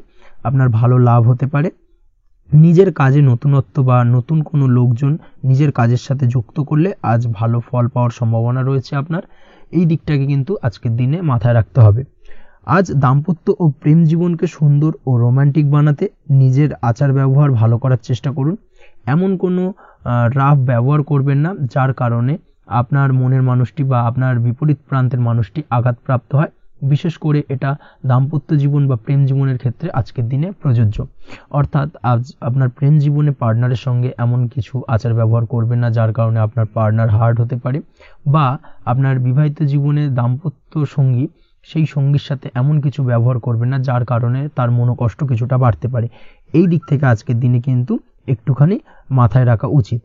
আপনার ভালো লাভ হতে পারে। নিজের কাজে নতুনত্ব বা নতুন কোনো লোকজন নিজের কাজের সাথে যুক্ত করলে আজ ভালো ফল পাওয়ার সম্ভাবনা রয়েছে আপনার। এই দিকটাকে কিন্তু আজকের দিনে মাথায় রাখতে হবে। আজ দাম্পত্য ও প্রেম জীবনকে সুন্দর ও রোমান্টিক বানাতে নিজের আচার ব্যবহার ভালো করার চেষ্টা করুন। এমন কোনো রাফ ব্যবহার করবেন না যার কারণে আপনার মনের মানুষটি বা আপনার বিপরীত প্রান্তের মানুষটি আঘাতপ্রাপ্ত হয়। বিশেষ করে এটা দাম্পত্য জীবন বা প্রেম জীবনের ক্ষেত্রে আজকের দিনে প্রযোজ্য। অর্থাৎ আজ আপনার প্রেম জীবনে পার্টনারের সঙ্গে এমন কিছু আচার ব্যবহার করবেন না যার কারণে আপনার পার্টনার হার্ট হতে পারে, বা আপনার বিবাহিত জীবনে দাম্পত্য সঙ্গী সেই সঙ্গীর সাথে এমন কিছু ব্যবহার করবেন না যার কারণে তার মনোকষ্ট কিছুটা বাড়তে পারে। এই দিক থেকে আজকের দিনে কিন্তু একটুখানি মাথায় রাখা উচিত।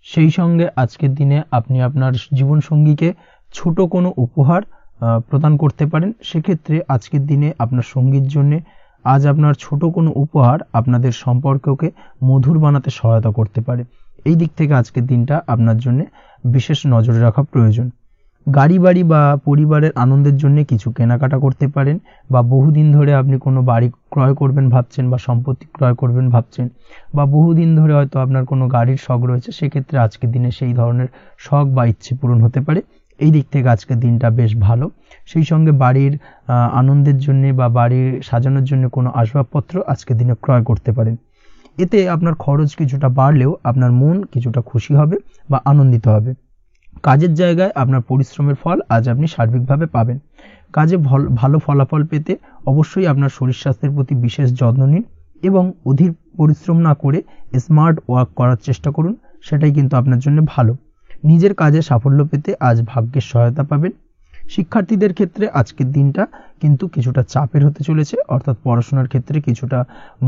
সেই সঙ্গে আজকের দিনে আপনি আপনার জীবনসঙ্গীকে ছোট কোনো উপহার প্রদান করতে পারেন। সেক্ষেত্রে আজকের দিনে আপনার সঙ্গীর জন্য আজ আপনার ছোট কোনো উপহার আপনাদের সম্পর্ককে মধুর বানাতে সহায়তা করতে পারে। এই দিক থেকে আজকের দিনটা আপনার জন্য বিশেষ নজরে রাখা প্রয়োজন। গাড়ি বাড়ি বা পরিবারের আনন্দের জন্য কিছু কেনাকাটা করতে পারেন, বা বহুদিন ধরে আপনি কোনো বাড়ি ক্রয় করবেন ভাবছেন বা সম্পত্তি ক্রয় করবেন ভাবছেন, বা বহুদিন ধরে হয়তো আপনার কোনো গাড়ির শখ রয়েছে, সেক্ষেত্রে আজকের দিনে সেই ধরনের শখ বা ইচ্ছে পূরণ হতে পারে। এই দিক থেকে আজকের দিনটা বেশ ভালো। সেই সঙ্গে বাড়ির আনন্দের জন্য বা বাড়ির সাজানোর জন্য কোনো আসবাবপত্র আজকের দিনে ক্রয় করতে পারেন। এতে আপনার খরচ কিছুটা বাড়লেও আপনার মন কিছুটা খুশি হবে বা আনন্দিত হবে। কাজের জায়গায় আপনার পরিশ্রমের ফল আজ আপনি সার্বিকভাবে পাবেন। কাজে ভালো ফলাফল পেতে অবশ্যই আপনার শরীর স্বাস্থ্যের প্রতি বিশেষ যত্ন নিন, এবং অধীর পরিশ্রম না করে স্মার্ট ওয়ার্ক করার চেষ্টা করুন, সেটাই কিন্তু আপনার জন্য ভালো। নিজের কাজে সাফল্য পেতে আজ ভাগ্যের সহায়তা পাবেন। শিক্ষার্থীদের ক্ষেত্রে আজকের দিনটা কিন্তু কিছুটা চাপের হতে চলেছে, অর্থাৎ পড়াশোনার ক্ষেত্রে কিছুটা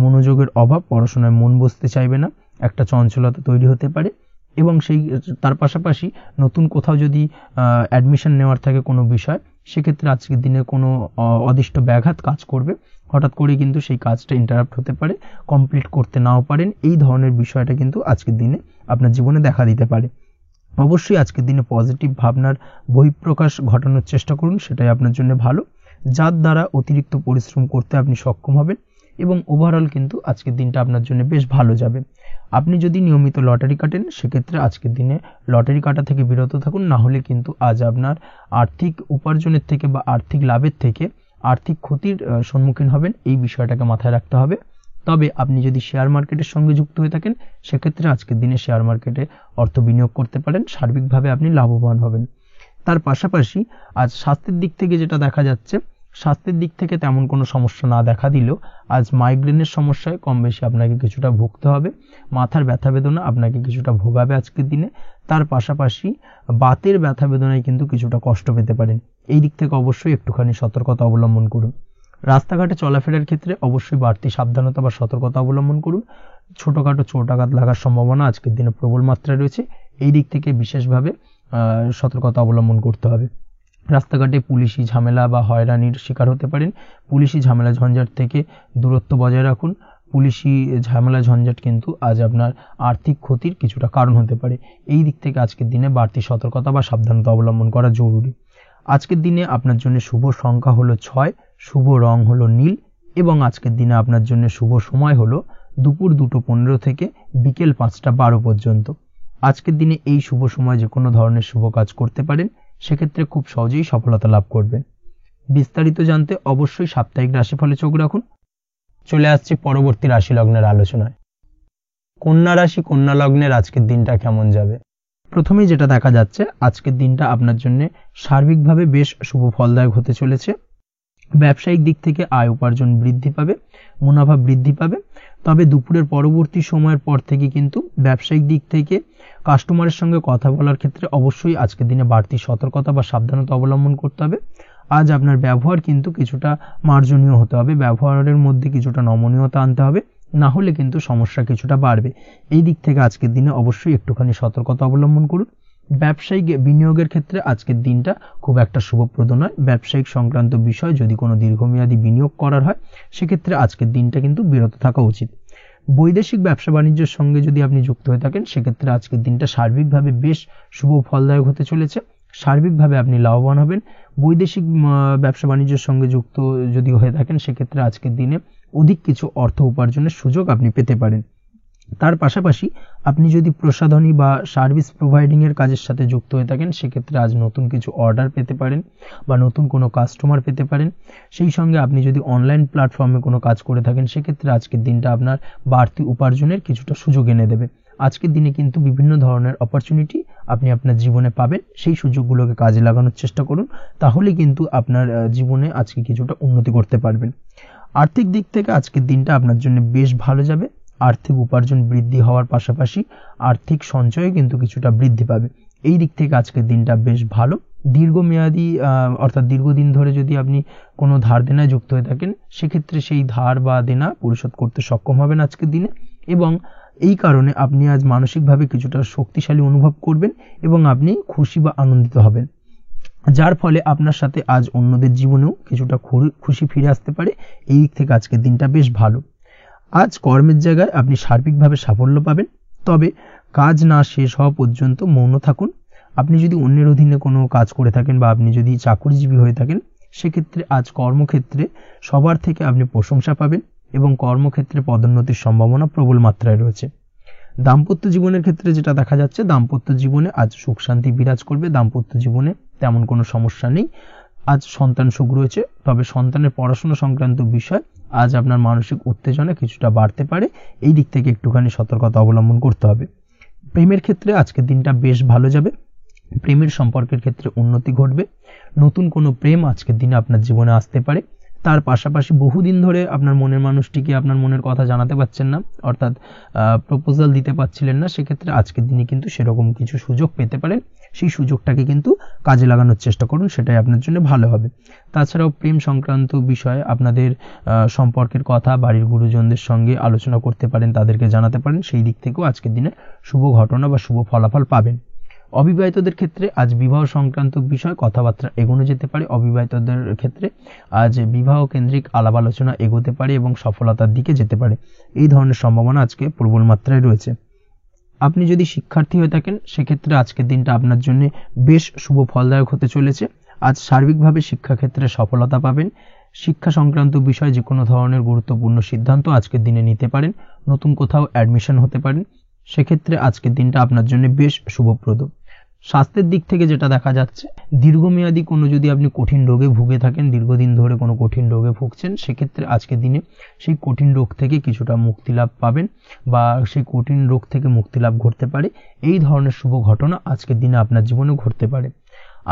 মনোযোগের অভাব, পড়াশোনায় মন বসতে চাইবে না, একটা চঞ্চলতা তৈরি হতে পারে। এবং তার পাশাপাশি নতুন কোথাও যদি অ্যাডমিশন নেওয়ার থাকে কোনো বিষয়, সেক্ষেত্রে আজকের দিনে কোনো অদিষ্ট ব্যাঘাত কাজ করবে, হঠাৎ করে কিন্তু সেই কাজটা ইন্টারাপ্ট হতে পারে, কমপ্লিট করতে নাও পারেন। এই ধরনের বিষয়টা কিন্তু আজকের দিনে আপনার জীবনে দেখা দিতে পারে। অবশ্যই আজকের দিনে পজিটিভ ভাবনার বহিঃপ্রকাশ ঘটানোর চেষ্টা করুন, সেটাই আপনার জন্য ভালো, যার দ্বারা অতিরিক্ত পরিশ্রম করতে আপনি সক্ষম হবেন এবং ওভারঅল কিন্তু আজকের দিনটা আপনার জন্য বেশ ভালো যাবে। আপনি যদি নিয়মিত লটারি কাটেন সেক্ষেত্রে আজকের দিনে লটারি কাটা থেকে বিরত থাকুন, না হলে কিন্তু আজ আপনার আর্থিক উপার্জনের থেকে বা আর্থিক লাভের থেকে আর্থিক ক্ষতির সম্মুখীন হবেন, এই বিষয়টাকে মাথায় রাখতে হবে। তবে আপনি যদি শেয়ার মার্কেটের সঙ্গে যুক্ত হয়ে থাকেন সেক্ষেত্রে আজকের দিনে শেয়ার মার্কেটে অর্থ বিনিয়োগ করতে পারেন, সার্বিকভাবে আপনি লাভবান হবেন। তার পাশাপাশি আজ স্বাস্থ্যের দিক থেকে যেটা দেখা যাচ্ছে, স্বাস্থ্যের দিক থেকে তেমন কোনো সমস্যা না দেখা দিলেও আজ মাইগ্রেনের সমস্যায় কম বেশি আপনাকে কিছুটা ভুগতে হবে, মাথার ব্যথা বেদনা আপনাকে কিছুটা ভোগাবে আজকের দিনে। তার পাশাপাশি বাতের ব্যথা বেদনায় কিন্তু কিছুটা কষ্ট পেতে পারেন, এই দিক থেকে অবশ্যই একটুখানি সতর্কতা অবলম্বন করুন। রাস্তাঘাটে চলাফেরার ক্ষেত্রে অবশ্যই বাড়তি সাবধানতা বা সতর্কতা অবলম্বন করুন। ছোটখাটো চোট আঘাত লাগার সম্ভাবনা আজকের দিনে প্রবল মাত্রায় রয়েছে, এই দিক থেকে বিশেষভাবে সতর্কতা অবলম্বন করতে হবে। রাস্তাঘাটে পুলিশি ঝামেলা বা হয়রানির শিকার হতে পারেন, পুলিশি ঝামেলা ঝঞ্ঝাট থেকে দূরত্ব বজায় রাখুন। পুলিশি ঝামেলা ঝঞ্ঝাট কিন্তু আজ আপনার আর্থিক ক্ষতির কিছুটা কারণ হতে পারে, এই দিক থেকে আজকের দিনে বাড়তি সতর্কতা বা সাবধানতা অবলম্বন করা জরুরি। আজকের দিনে আপনার জন্য শুভ সংখ্যা হলো 6, শুভ রং হলো নীল এবং আজকের দিনে আপনার জন্য শুভ সময় হলো দুপুর 2:15 থেকে বিকেল 5:12 পর্যন্ত। আজকের দিনে এই শুভ সময় যে কোনো ধরনের শুভ কাজ করতে পারেন, সেক্ষেত্রে খুব সহজেই সফলতা লাভ করবেন। বিস্তারিত জানতে অবশ্যই সাপ্তাহিক রাশিফলে চোখ রাখুন। চলে আসছি পরবর্তী রাশি লগ্নের আলোচনায়। কন্যা রাশি, কন্যা লগ্নের আজকের দিনটা কেমন যাবে? প্রথমেই যেটা দেখা যাচ্ছে, আজকের দিনটা আপনার জন্য সার্বিকভাবে বেশ শুভ ফলদায়ক হতে চলেছে। ব্যবসায়িক দিক থেকে আয় উপার্জন বৃদ্ধি পাবে, মুনাফা বৃদ্ধি পাবে। তবে দুপুরের পরবর্তী সময়ের পর থেকে কিন্তু ব্যবসায়িক দিক থেকে কাস্টমারের সঙ্গে কথা বলার ক্ষেত্রে অবশ্যই আজকের দিনে বাড়তি সতর্কতা বা সাবধানতা অবলম্বন করতে হবে। আজ আপনার ব্যবহার কিন্তু কিছুটা মার্জনীয় হতে হবে, ব্যবহারের মধ্যে কিছুটা নমনীয়তা আনতে হবে, না হলে কিন্তু সমস্যা কিছুটা বাড়বে। এই দিক থেকে আজকের দিনে অবশ্যই একটুখানি সতর্কতা অবলম্বন করুন। ব্যবসায়িক বিনিয়োগের ক্ষেত্রে আজকের দিনটা খুব একটা শুভপ্রদ নয়। ব্যবসায়িক সংক্রান্ত বিষয় যদি কোনো দীর্ঘমেয়াদী বিনিয়োগ করার হয় সেক্ষেত্রে আজকের দিনটা কিন্তু বিরত থাকা উচিত। বৈদেশিক ব্যবসা বাণিজ্যের সঙ্গে যদি আপনি যুক্ত হয়ে থাকেন সেক্ষেত্রে আজকের দিনটা সার্বিকভাবে বেশ শুভ ফলদায়ক হতে চলেছে, সার্বিকভাবে আপনি লাভবান হবেন। বৈদেশিক ব্যবসা বাণিজ্যের সঙ্গে যুক্ত যদি হয়ে থাকেন সেক্ষেত্রে আজকের দিনে অধিক কিছু অর্থ উপার্জনের সুযোগ আপনি পেতে পারেন। তার পাশাপাশি আপনি যদি প্রসাধনী বা সার্ভিস প্রোভাইডিং এর কাজের সাথে যুক্ত হয়ে থাকেন সেক্ষেত্রে আজ নতুন কিছু অর্ডার পেতে পারেন বা নতুন কোনো কাস্টমার পেতে পারেন। সেই সঙ্গে আপনি যদি অনলাইন প্ল্যাটফর্মে কোনো কাজ করে থাকেন সেক্ষেত্রে আজকের দিনটা আপনার বাড়তি উপার্জনের কিছুটা সুযোগ এনে দেবে। আজকের দিনে কিন্তু বিভিন্ন ধরনের অপরচুনিটি আপনি আপনার জীবনে পাবেন, সেই সুযোগগুলোকে কাজে লাগানোর চেষ্টা করুন, তাহলে কিন্তু আপনার জীবনে আজকে কিছুটা উন্নতি করতে পারবেন। আর্থিক দিক থেকে আজকের দিনটা আপনার জন্য বেশ ভালো যাবে। আর্থিক উপার্জন বৃদ্ধি হওয়ার পাশাপাশি আর্থিক সঞ্চয় কিন্তু কিছুটা বৃদ্ধি পাবে, এই দিক থেকে আজকের দিনটা বেশ ভালো। দীর্ঘমেয়াদী অর্থাৎ দীর্ঘদিন ধরে যদি আপনি কোনো ধার দেনায় যুক্ত হয়ে থাকেন সেক্ষেত্রে সেই ধার বা দেনা পরিশোধ করতে সক্ষম হবেন আজকের দিনে এবং এই কারণে আপনি আজ মানসিকভাবে কিছুটা শক্তিশালী অনুভব করবেন এবং আপনি খুশি বা আনন্দিত হবেন, যার ফলে আপনার সাথে আজ অন্যদের জীবনেও কিছুটা খুশি ফিরে আসতে পারে। এই দিক থেকে আজকের দিনটা বেশ ভালো। আজ কর্মের জায়গায় আপনি সার্বিকভাবে সাফল্য পাবেন, তবে কাজ না শেষ হওয়া পর্যন্ত মৌন থাকুন। আপনি যদি অন্যের অধীনে কোনো কাজ করে থাকেন বা আপনি যদি চাকরিজীবী হয়ে থাকেন সেক্ষেত্রে আজ কর্মক্ষেত্রে সবার থেকে আপনি প্রশংসা পাবেন এবং কর্মক্ষেত্রে পদোন্নতির সম্ভাবনা প্রবল মাত্রায় রয়েছে। দাম্পত্য জীবনের ক্ষেত্রে যেটা দেখা যাচ্ছে, দাম্পত্য জীবনে আজ সুখ শান্তি বিরাজ করবে, দাম্পত্য জীবনে তেমন কোনো সমস্যা নেই। আজ সন্তান সুখ রয়েছে, তবে সন্তানের পড়াশোনা সংক্রান্ত বিষয় আজ আপনার মানসিক উত্তেজনা কিছুটা বাড়তে পারে, এই দিক থেকে একটুখানি সতর্কতা অবলম্বন করতে হবে। প্রেমের ক্ষেত্রে আজকের দিনটা বেশ ভালো যাবে, প্রেমের সম্পর্কের ক্ষেত্রে উন্নতি ঘটবে, নতুন কোনো প্রেম আজকের দিনে আপনার জীবনে আসতে পারে। তার পাশাপাশি বহুদিন ধরে আপনার মনের মানুষটিকে আপনার মনের কথা জানাতে পারছেন না, অর্থাৎ প্রপোজাল দিতে পারছিলেন না, সেক্ষেত্রে আজকের দিনে কিন্তু সেরকম কিছু সুযোগ পেতে পারেন। সেই সুযোগটাকে কিন্তু কাজে লাগানোর চেষ্টা করুন, সেটাই আপনার জন্য ভালো হবে। তাছাড়াও প্রেম সংক্রান্ত বিষয়ে আপনাদের সম্পর্কের কথা বাড়ির গুরুজনদের সঙ্গে আলোচনা করতে পারেন, তাদেরকে জানাতে পারেন, সেই দিক থেকেও আজকের দিনে শুভ ঘটনা বা শুভ ফলাফল পাবেন। অবিবাহিতদের ক্ষেত্রে আজ বিবাহ সংক্রান্ত বিষয় কথাবার্তা এগোনো যেতে পারে, অবিবাহিতদের ক্ষেত্রে আজ বিবাহ কেন্দ্রিক আলাপ আলোচনা এগোতে পারে এবং সফলতার দিকে যেতে পারে, এই ধরনের সম্ভাবনা আজকে প্রবল মাত্রায় রয়েছে। আপনি যদি শিক্ষার্থী হয়ে থাকেন সেক্ষেত্রে আজকের দিনটা আপনার জন্য বেশ শুভ ফলদায়ক হতে চলেছে। আজ সার্বিকভাবে শিক্ষাক্ষেত্রে সফলতা পাবেন। শিক্ষা সংক্রান্ত বিষয়ে যে কোনো ধরনের গুরুত্বপূর্ণ সিদ্ধান্ত আজকের দিনে নিতে পারেন। নতুন কোথাও অ্যাডমিশন হতে পারেন, সেক্ষেত্রে আজকের দিনটা আপনার জন্য বেশ শুভপ্রদ। স্বাস্থ্যের দিক থেকে যেটা দেখা যাচ্ছে, দীর্ঘমেয়াদী কোনো যদি আপনি কঠিন রোগে ভুগে থাকেন, দীর্ঘদিন ধরে কোনো কঠিন রোগে ভুগছেন, সেক্ষেত্রে আজকের দিনে সেই কঠিন রোগ থেকে কিছুটা মুক্তি লাভ পাবেন বা সেই কঠিন রোগ থেকে মুক্তি লাভ ঘটতে পারে। এই ধরনের শুভ ঘটনা আজকের দিনে আপনার জীবনে ঘটতে পারে।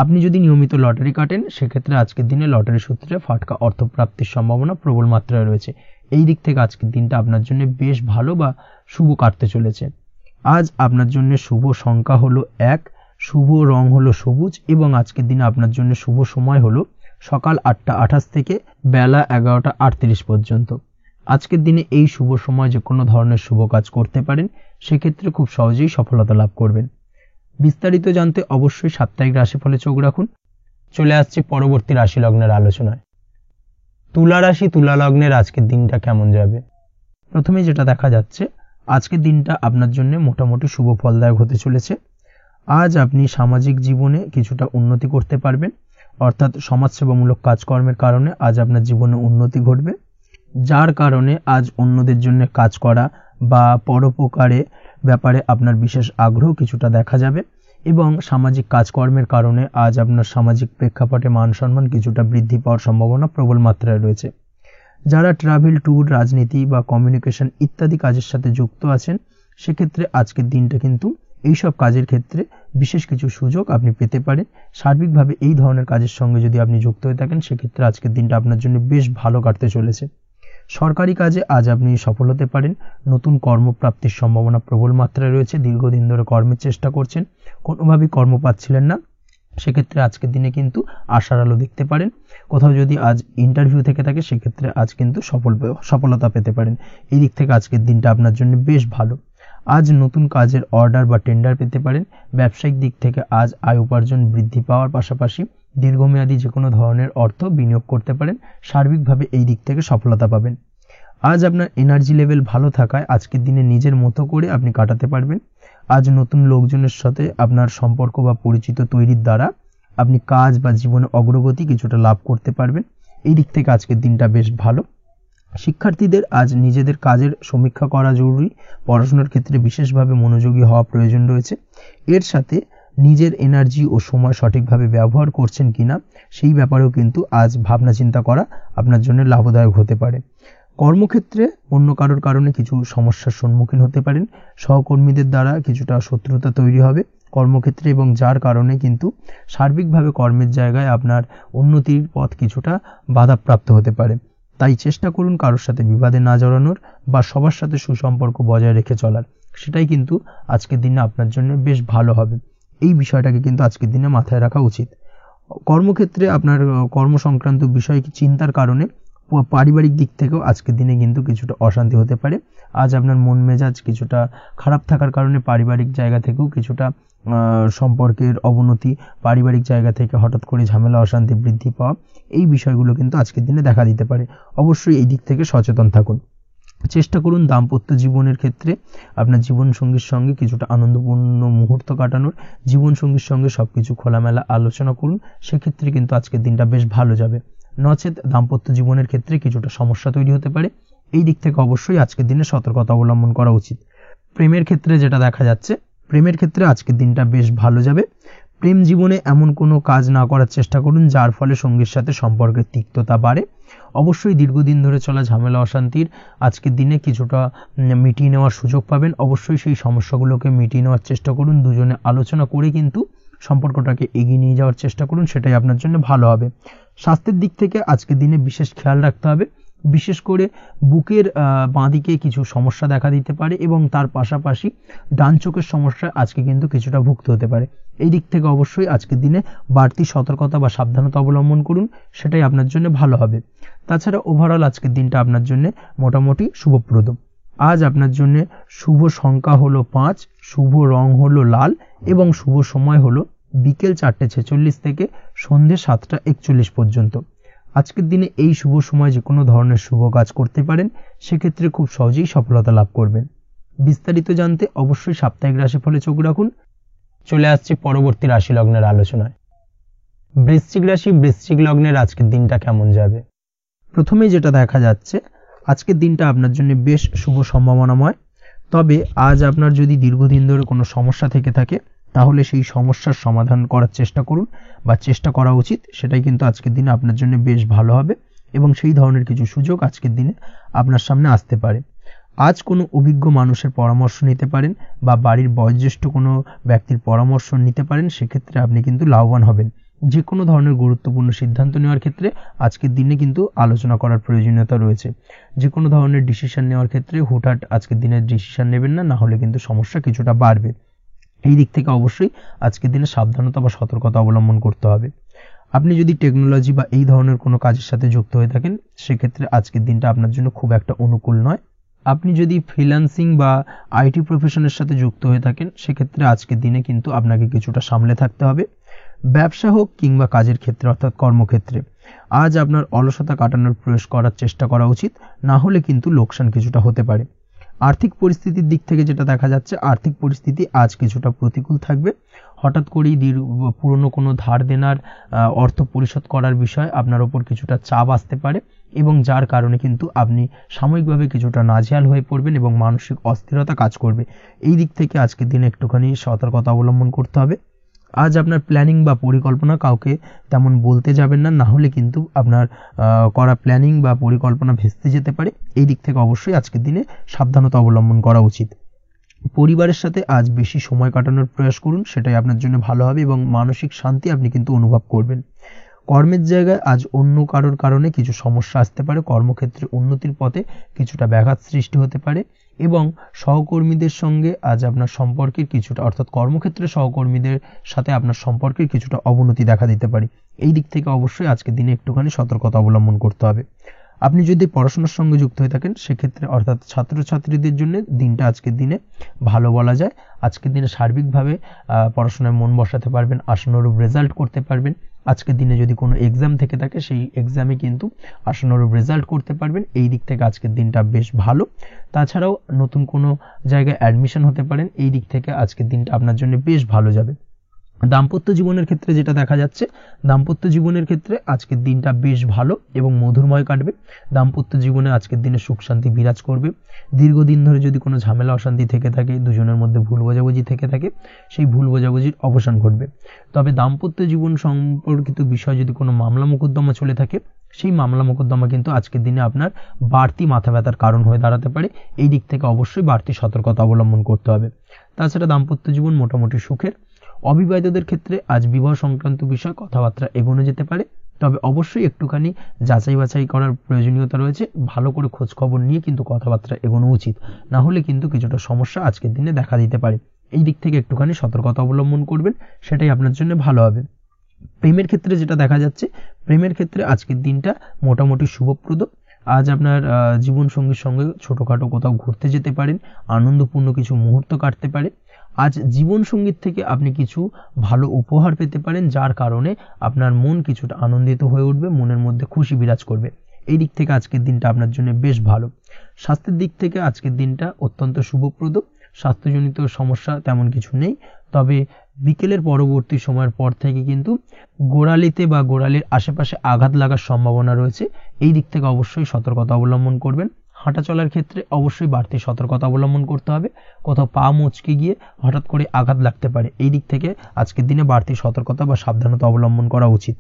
আপনি যদি নিয়মিত লটারি কাটেন, সেক্ষেত্রে আজকের দিনে লটারি সূত্রে ফাটকা অর্থপ্রাপ্তির সম্ভাবনা প্রবল মাত্রায় রয়েছে। এই দিক থেকে আজকের দিনটা আপনার জন্য বেশ ভালো বা শুভ কাটতে চলেছে। আজ আপনার জন্য শুভ সংখ্যা হলো 1, শুভ রং হলো সবুজ এবং আজকের দিনে আপনার জন্য শুভ সময় হলো সকাল 8টা 28 থেকে বেলা 11টা 38 পর্যন্ত। আজকের দিনে এই শুভ সময় যে কোনো ধরনের শুভ কাজ করতে পারেন, সেক্ষেত্রে খুব সহজেই সফলতা লাভ করবেন। বিস্তারিত জানতে অবশ্যই সাপ্তাহিক রাশিফলে চোখ রাখুন। চলে আসছে পরবর্তী রাশি লগ্নের আলোচনায়। তুলা রাশি, তুলা লগ্নের আজকের দিনটা কেমন যাবে? প্রথমে যেটা দেখা যাচ্ছে, আজকের দিনটা আপনার জন্য মোটামুটি শুভ ফলদায়ক হতে চলেছে। আজ আপনি সামাজিক জীবনে কিছুটা উন্নতি করতে পারবেন, অর্থাৎ সমাজসেবামূলক কাজকর্মের কারণে আজ আপনার জীবনে উন্নতি ঘটবে, যার কারণে আজ অন্যদের জন্য কাজ করা বা পরোপকারে ব্যাপারে আপনার বিশেষ আগ্রহ কিছুটা দেখা যাবে এবং সামাজিক কাজকর্মের কারণে আজ আপনার সামাজিক প্রেক্ষাপটে মান সম্মান কিছুটা বৃদ্ধি পাওয়ার সম্ভাবনা প্রবল মাত্রায় রয়েছে। যারা ট্রাভেল, ট্যুর, রাজনীতি বা কমিউনিকেশন ইত্যাদি কাজের সাথে যুক্ত আছেন, সেক্ষেত্রে আজকের দিনটা কিন্তু এইসব কাজের ক্ষেত্রে বিশেষ কিছু সুযোগ আপনি পেতে পারেন। সার্বিকভাবে এই ধরনের কাজের সঙ্গে যদি আপনি যুক্ত হয়ে থাকেন, সেক্ষেত্রে আজকের দিনটা আপনার জন্য বেশ ভালো কাটতে চলেছে। সরকারি কাজে আজ আপনি সফল হতে পারেন। নতুন কর্মপ্রাপ্তির সম্ভাবনা প্রবল মাত্রায় রয়েছে। দীর্ঘদিন ধরে কর্মের চেষ্টা করছেন, কোনোভাবেই কর্ম পাচ্ছিলেন না, সেক্ষেত্রে আজকের দিনে কিন্তু আশার আলো দেখতে পারেন। কোথাও যদি আজ ইন্টারভিউ থেকে থাকে, সেক্ষেত্রে আজ কিন্তু সফলতা পেতে পারেন। এই দিক থেকে আজকের দিনটা আপনার জন্য বেশ ভালো। আজ নতুন কাজের অর্ডার বা টেন্ডার পেতে পারেন। ব্যবসায়িক দিক থেকে আজ আয় উপার্জন বৃদ্ধি পাওয়ার পাশাপাশি দীর্ঘমেয়াদী যে কোনো ধরনের অর্থ বিনিয়োগ করতে পারেন। সার্বিকভাবে এই দিক থেকে সফলতা পাবেন। আজ আপনার এনার্জি লেভেল ভালো থাকায় আজকের দিনে নিজের মতো করে আপনি কাটাতে পারবেন। আজ নতুন লোকজনের সাথে আপনার সম্পর্ক বা পরিচিত তৈরির দ্বারা আপনি কাজ বা জীবনে অগ্রগতি কিছুটা লাভ করতে পারবেন। এই দিক থেকে আজকের দিনটা বেশ ভালো। শিক্ষার্থীদের আজ নিজেদের কাজের সমীক্ষা করা জরুরি। পড়াশোনার ক্ষেত্রে বিশেষভাবে মনোযোগী হওয়া প্রয়োজন রয়েছে। এর সাথে নিজের এনার্জি ও সময় সঠিকভাবে ব্যবহার করছেন কিনা সেই ব্যাপারেও কিন্তু আজ ভাবনা চিন্তা করা আপনার জন্য লাভদায়ক হতে পারে। কর্মক্ষেত্রে অন্য কারোর কারণে কিছু সমস্যার সম্মুখীন হতে পারেন। সহকর্মীদের দ্বারা কিছুটা শত্রুতা তৈরি হবে কর্মক্ষেত্রে এবং যার কারণে কিন্তু সার্বিকভাবে কর্মের জায়গায় আপনার উন্নতির পথ কিছুটা বাধাপ্রাপ্ত হতে পারে। তাই চেষ্টা করুন কারোর সাথে বিবাদে না জড়ানোর বা সবার সাথে সুসম্পর্ক বজায় রেখে চলার। সেটাই কিন্তু আজকের দিনে আপনার জন্য বেশ ভালো হবে। এই বিষয়টাকে কিন্তু আজকের দিনে মাথায় রাখা উচিত। কর্মক্ষেত্রে আপনার কর্মসংক্রান্ত বিষয় চিন্তার কারণে পারিবারিক দিক থেকেও আজকের দিনে কিন্তু কিছুটা অশান্তি হতে পারে। আজ আপনার মন মেজাজ কিছুটা খারাপ থাকার কারণে পারিবারিক জায়গা থেকেও কিছুটা সম্পর্কের অবনতি, পারিবারিক জায়গা থেকে হঠাৎ করে ঝামেলা অশান্তি বৃদ্ধি পাওয়া, এই বিষয়গুলো কিন্তু আজকের দিনে দেখা দিতে পারে। অবশ্যই এই দিক থেকে সচেতন থাকুন। চেষ্টা করুন দাম্পত্য জীবনের ক্ষেত্রে আপনার জীবনসঙ্গীর সঙ্গে কিছুটা আনন্দপূর্ণ মুহূর্ত কাটানোর। জীবনসঙ্গীর সঙ্গে সবকিছু খোলামেলা আলোচনা করুন, সেক্ষেত্রে কিন্তু আজকের দিনটা বেশ ভালো যাবে। নচেত দাম্পত্য জীবনের ক্ষেত্রে কিছুটা সমস্যা তৈরি হতে পারে। এই দিক থেকে অবশ্যই আজকের দিনে সতর্কতা অবলম্বন করা উচিত। প্রেমের ক্ষেত্রে যেটা দেখা যাচ্ছে, প্রেমের ক্ষেত্রে আজকের দিনটা বেশ ভালো যাবে। প্রেম জীবনে এমন কোনো কাজ না করার চেষ্টা করুন যার ফলে সঙ্গীর সাথে সম্পর্কের তিক্ততা বাড়ে। অবশ্যই দীর্ঘদিন ধরে চলা ঝামেলা অশান্তির আজকের দিনে কিছুটা মিটিয়ে নেওয়ার সুযোগ পাবেন। অবশ্যই সেই সমস্যাগুলোকে মিটিয়ে নেওয়ার চেষ্টা করুন। দুজনে আলোচনা করে কিন্তু সম্পর্কটাকে এগিয়ে নিয়ে যাওয়ার চেষ্টা করুন, সেটাই আপনার জন্য ভালো হবে। স্বাস্থ্যের দিক থেকে আজকের দিনে বিশেষ খেয়াল রাখতে হবে। বিশেষ করে বুকের বাঁদিকে কিছু সমস্যা দেখা দিতে পারে এবং তার পাশাপাশি ডান চোখের সমস্যা আজকে কিন্তু কিছুটা ভুগতে হতে পারে। এই দিক থেকে অবশ্যই আজকের দিনে বাড়তি সতর্কতা বা সাবধানতা অবলম্বন করুন, সেটাই আপনার জন্য ভালো হবে। তাছাড়া ওভারঅল আজকের দিনটা আপনার জন্য মোটামুটি শুভপ্রদ। আজ আপনার জন্য শুভ সংখ্যা হলো 5, শুভ রং হলো লাল এবং শুভ সময় হলো বিকেল 4:46 থেকে সন্ধ্যে 7:41 পর্যন্ত। আজকের দিনে এই শুভ সময় যে কোনো ধরনের শুভ কাজ করতে পারেন, সেক্ষেত্রে খুব সহজেই সফলতা লাভ করবেন। বিস্তারিত জানতে অবশ্যই সাপ্তাহিক রাশিফলে চোখ রাখুন। চলে আসছি পরবর্তী রাশি লগ্নের আলোচনায়। বৃশ্চিক রাশি, বৃশ্চিক লগ্নের আজকের দিনটা কেমন যাবে? প্রথমেই যেটা দেখা যাচ্ছে, আজকের দিনটা আপনার জন্য বেশ শুভ সম্ভাবনাময়। তবে আজ আপনার যদি দীর্ঘদিন ধরে কোনো সমস্যা থেকে থাকে তাহলে সেই সমস্যার সমাধান করার চেষ্টা করুন বা চেষ্টা করা উচিত। সেটাই কিন্তু আজকের দিনে আপনার জন্য বেশ ভালো হবে এবং সেই ধরনের কিছু সুযোগ আজকের দিনে আপনার সামনে আসতে পারে। আজ কোনো অভিজ্ঞ মানুষের পরামর্শ নিতে পারেন বা বাড়ির বয়োজ্যেষ্ঠ কোনো ব্যক্তির পরামর্শ নিতে পারেন, সেক্ষেত্রে আপনি কিন্তু লাভবান হবেন। যে কোনো ধরনের গুরুত্বপূর্ণ সিদ্ধান্ত নেওয়ার ক্ষেত্রে আজকের দিনে কিন্তু আলোচনা করার প্রয়োজনীয়তা রয়েছে। যে কোনো ধরনের ডিসিশন নেওয়ার ক্ষেত্রে হুটহাট আজকের দিনে ডিসিশন নেবেন না, না হলে কিন্তু সমস্যা কিছুটা বাড়বে। এই দিক থেকে অবশ্যই আজকের দিনে সাবধানতা বা সতর্কতা অবলম্বন করতে হবে। আপনি যদি টেকনোলজি বা এই ধরনের কোনো কাজের সাথে যুক্ত হয়ে থাকেন সেক্ষেত্রে আজকের দিনটা আপনার জন্য খুব একটা অনুকূল নয়। আপনি যদি ফ্রিল্যান্সিং বা আইটি প্রফেশনের সাথে যুক্ত হয়ে থাকেন সেক্ষেত্রে আজকের দিনে কিন্তু আপনাকে কিছুটা সামলে থাকতে হবে। ব্যবসা হোক কিংবা কাজের ক্ষেত্রে অর্থাৎ কর্মক্ষেত্রে আজ আপনার অলসতা কাটানোর প্রয়াস করার চেষ্টা করা উচিত, না হলে কিন্তু লোকসান কিছুটা হতে পারে। আর্থিক পরিস্থিতির দিক থেকে যেটা দেখা যাচ্ছে, আর্থিক পরিস্থিতি আজ কিছুটা প্রতিকূল থাকবে। হঠাৎ করেই পুরনো কোনো ধার দেনার অর্থ পরিশোধ করার বিষয়ে আপনার ওপর কিছুটা চাপ আসতে পারে এবং যার কারণে কিন্তু আপনি সাময়িকভাবে কিছুটা নাজেহাল হয়ে পড়বেন এবং মানসিক অস্থিরতা কাজ করবে। এই দিক থেকে আজকের দিনে একটুখানি সতর্কতা অবলম্বন করতে হবে। আজ আপনার প্ল্যানিং বা পরিকল্পনা কাউকে তেমন বলতে যাবেন না, না হলে কিন্তু আপনার করা প্ল্যানিং বা পরিকল্পনা ভেস্তে যেতে পারে। এই দিক থেকে অবশ্যই আজকের দিনে সাবধানতা অবলম্বন করা উচিত। পরিবারের সাথে আজ বেশি সময় কাটানোর প্রয়াস করুন, সেটাই আপনার জন্য ভালো হবে এবং মানসিক শান্তি আপনি কিন্তু অনুভব করবেন। কর্মের জায়গায় আজ অন্য কারোর কারণে কিছু সমস্যা আসতে পারে, কর্মক্ষেত্রে উন্নতির পথে কিছুটা ব্যাঘাত সৃষ্টি হতে পারে এবং সহকর্মীদের সঙ্গে আজ আপনার সম্পর্কের কিছুটা অর্থাৎ কর্মক্ষেত্রে সহকর্মীদের সাথে আপনার সম্পর্কের কিছুটা অবনতি দেখা দিতে পারে। এই দিক থেকে অবশ্যই আজকের দিনে একটুখানি সতর্কতা অবলম্বন করতে হবে। আপনি যদি পড়াশোনার সঙ্গে যুক্ত হয়ে থাকেন সেক্ষেত্রে অর্থাৎ ছাত্রছাত্রীদের জন্য দিনটা আজকের দিনে ভালো বলা যায়। আজকের দিনে সার্বিকভাবে পড়াশোনায় মন বসাতে পারবেন, আশানুরূপ রেজাল্ট করতে পারবেন। আজকের দিনে যদি কোনো এক্সাম থেকে থাকে সেই এক্সামে কিন্তু আশানুরূপ রেজাল্ট করতে পারবেন। এই দিক থেকে আজকের দিনটা বেশ ভালো। তাছাড়াও নতুন কোনো জায়গায় অ্যাডমিশন হতে পারেন। এই দিক থেকে আজকের দিনটা আপনার জন্য বেশ ভালো যাবে। দাম্পত্য জীবনের ক্ষেত্রে যেটা দেখা যাচ্ছে, দাম্পত্য জীবনের ক্ষেত্রে আজকের দিনটা বেশ ভালো এবং মধুরময় কাটবে। দাম্পত্য জীবনে আজকের দিনে সুখ শান্তি বিরাজ করবে। দীর্ঘদিন ধরে যদি কোনো ঝামেলা অশান্তি থেকে থাকে, দুজনের মধ্যে ভুল বোঝাবুঝি থেকে থাকে, সেই ভুল বোঝাবুঝির অবসান ঘটবে। তবে দাম্পত্য জীবন সম্পর্কিত বিষয় যদি কোনো মামলা মোকদ্দমা চলে থাকে সেই মামলা মোকদ্দমা কিন্তু আজকের দিনে আপনার বাড়তি মাথা ব্যথার কারণ হয়ে দাঁড়াতে পারে। এই দিক থেকে অবশ্যই বাড়তি সতর্কতা অবলম্বন করতে হবে। তাছাড়া দাম্পত্য জীবন মোটামুটি সুখের। অবিবাহিতদের ক্ষেত্রে আজ বিবাহ সংক্রান্ত বিষয় কথাবার্তা এগোনো যেতে পারে, তবে অবশ্যই একটুখানি যাচাই বাছাই করার প্রয়োজনীয়তা রয়েছে। ভালো করে খোঁজ খবর নিয়ে কিন্তু কথাবার্তা এগোনো উচিত, না হলে কিন্তু কিছুটা সমস্যা আজকের দিনে দেখা দিতে পারে। এই দিক থেকে একটুখানি সতর্কতা অবলম্বন করবেন, সেটাই আপনার জন্য ভালো হবে। প্রেমের ক্ষেত্রে যেটা দেখা যাচ্ছে, প্রেমের ক্ষেত্রে আজকের দিনটা মোটামুটি শুভপ্রদ। আজ আপনার জীবন সঙ্গীর সঙ্গে ছোটখাটো কোথাও ঘুরতে যেতে পারেন, আনন্দপূর্ণ কিছু মুহূর্ত কাটতে পারে। আজ জীবন সঙ্গীত থেকে আপনি কিছু ভালো উপহার পেতে পারেন, যার কারণে আপনার মন কিছুটা আনন্দিত হয়ে উঠবে, মনের মধ্যে খুশি বিরাজ করবে। এই দিক থেকে আজকের দিনটা আপনার জন্য বেশ ভালো। স্বাস্থ্যের দিক থেকে আজকের দিনটা অত্যন্ত শুভপ্রদ। স্বাস্থ্যজনিত সমস্যা তেমন কিছু নেই, তবে বিকেলের পরবর্তী সময়ের পর থেকে কিন্তু গোড়ালিতে বা গোড়ালির আশেপাশে আঘাত লাগার সম্ভাবনা রয়েছে। এই দিক থেকে অবশ্যই সতর্কতা অবলম্বন করবেন। হাঁটা চলার ক্ষেত্রে অবশ্যই বাড়তি সতর্কতা অবলম্বন করতে হবে। কোথাও পা মচকে গিয়ে হঠাৎ করে আঘাত লাগতে পারে। এই দিক থেকে আজকের দিনে বাড়তি সতর্কতা বা সাবধানতা অবলম্বন করা উচিত।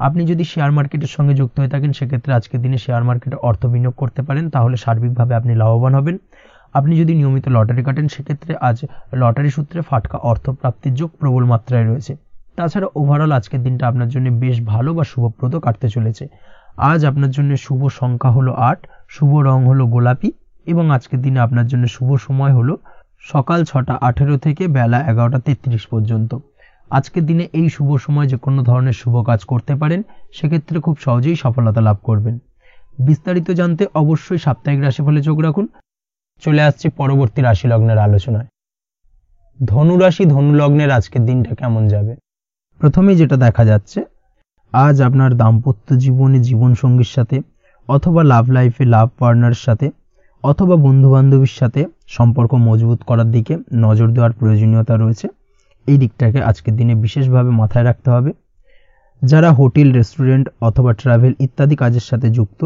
আপনি যদি শেয়ার মার্কেটের সঙ্গে যুক্ত হয়ে থাকেন সেক্ষেত্রে আজকের দিনে শেয়ার মার্কেটে অর্থ বিনিয়োগ করতে পারেন, তাহলে সার্বিকভাবে আপনি লাভবান হবেন। আপনি যদি নিয়মিত লটারি কাটেন সেক্ষেত্রে আজ লটারি সূত্রে ফাটকা অর্থ প্রাপ্তির যোগ প্রবল মাত্রায় রয়েছে। তাছাড়া ওভারঅল আজকের দিনটা আপনার জন্য বেশ ভালো বা শুভপ্রদ কাটতে চলেছে। আজ আপনার জন্য শুভ সংখ্যা হলো 8, শুভ রং হলো গোলাপি এবং আজকের দিনে আপনার জন্য শুভ সময় হলো সকাল 6:18 থেকে বেলা 11:33 পর্যন্ত। আজকের দিনে এই শুভ সময় যে কোনো ধরনের শুভ কাজ করতে পারেন, সেক্ষেত্রে খুব সহজেই সফলতা লাভ করবেন। বিস্তারিত জানতে অবশ্যই সাপ্তাহিক রাশিফলে চোখ রাখুন। চলে আসছি পরবর্তী রাশি লগ্নের আলোচনায়। ধনু রাশি, ধনু লগ্নের আজকের দিনটা কেমন যাবে? প্রথমেই যেটা দেখা যাচ্ছে, আজ আপনার দাম্পত্য জীবনে জীবনসঙ্গীর সাথে অথবা লাভ লাইফে লাভ পার্টনারের সাথে অথবা বন্ধু বান্ধবীর সাথে সম্পর্ক মজবুত করার দিকে নজর দেওয়ার প্রয়োজনীয়তা রয়েছে। এই দিকটাকে আজকের দিনে বিশেষভাবে মাথায় রাখতে হবে। যারা হোটেল, রেস্টুরেন্ট অথবা ট্রাভেল ইত্যাদি কাজের সাথে যুক্ত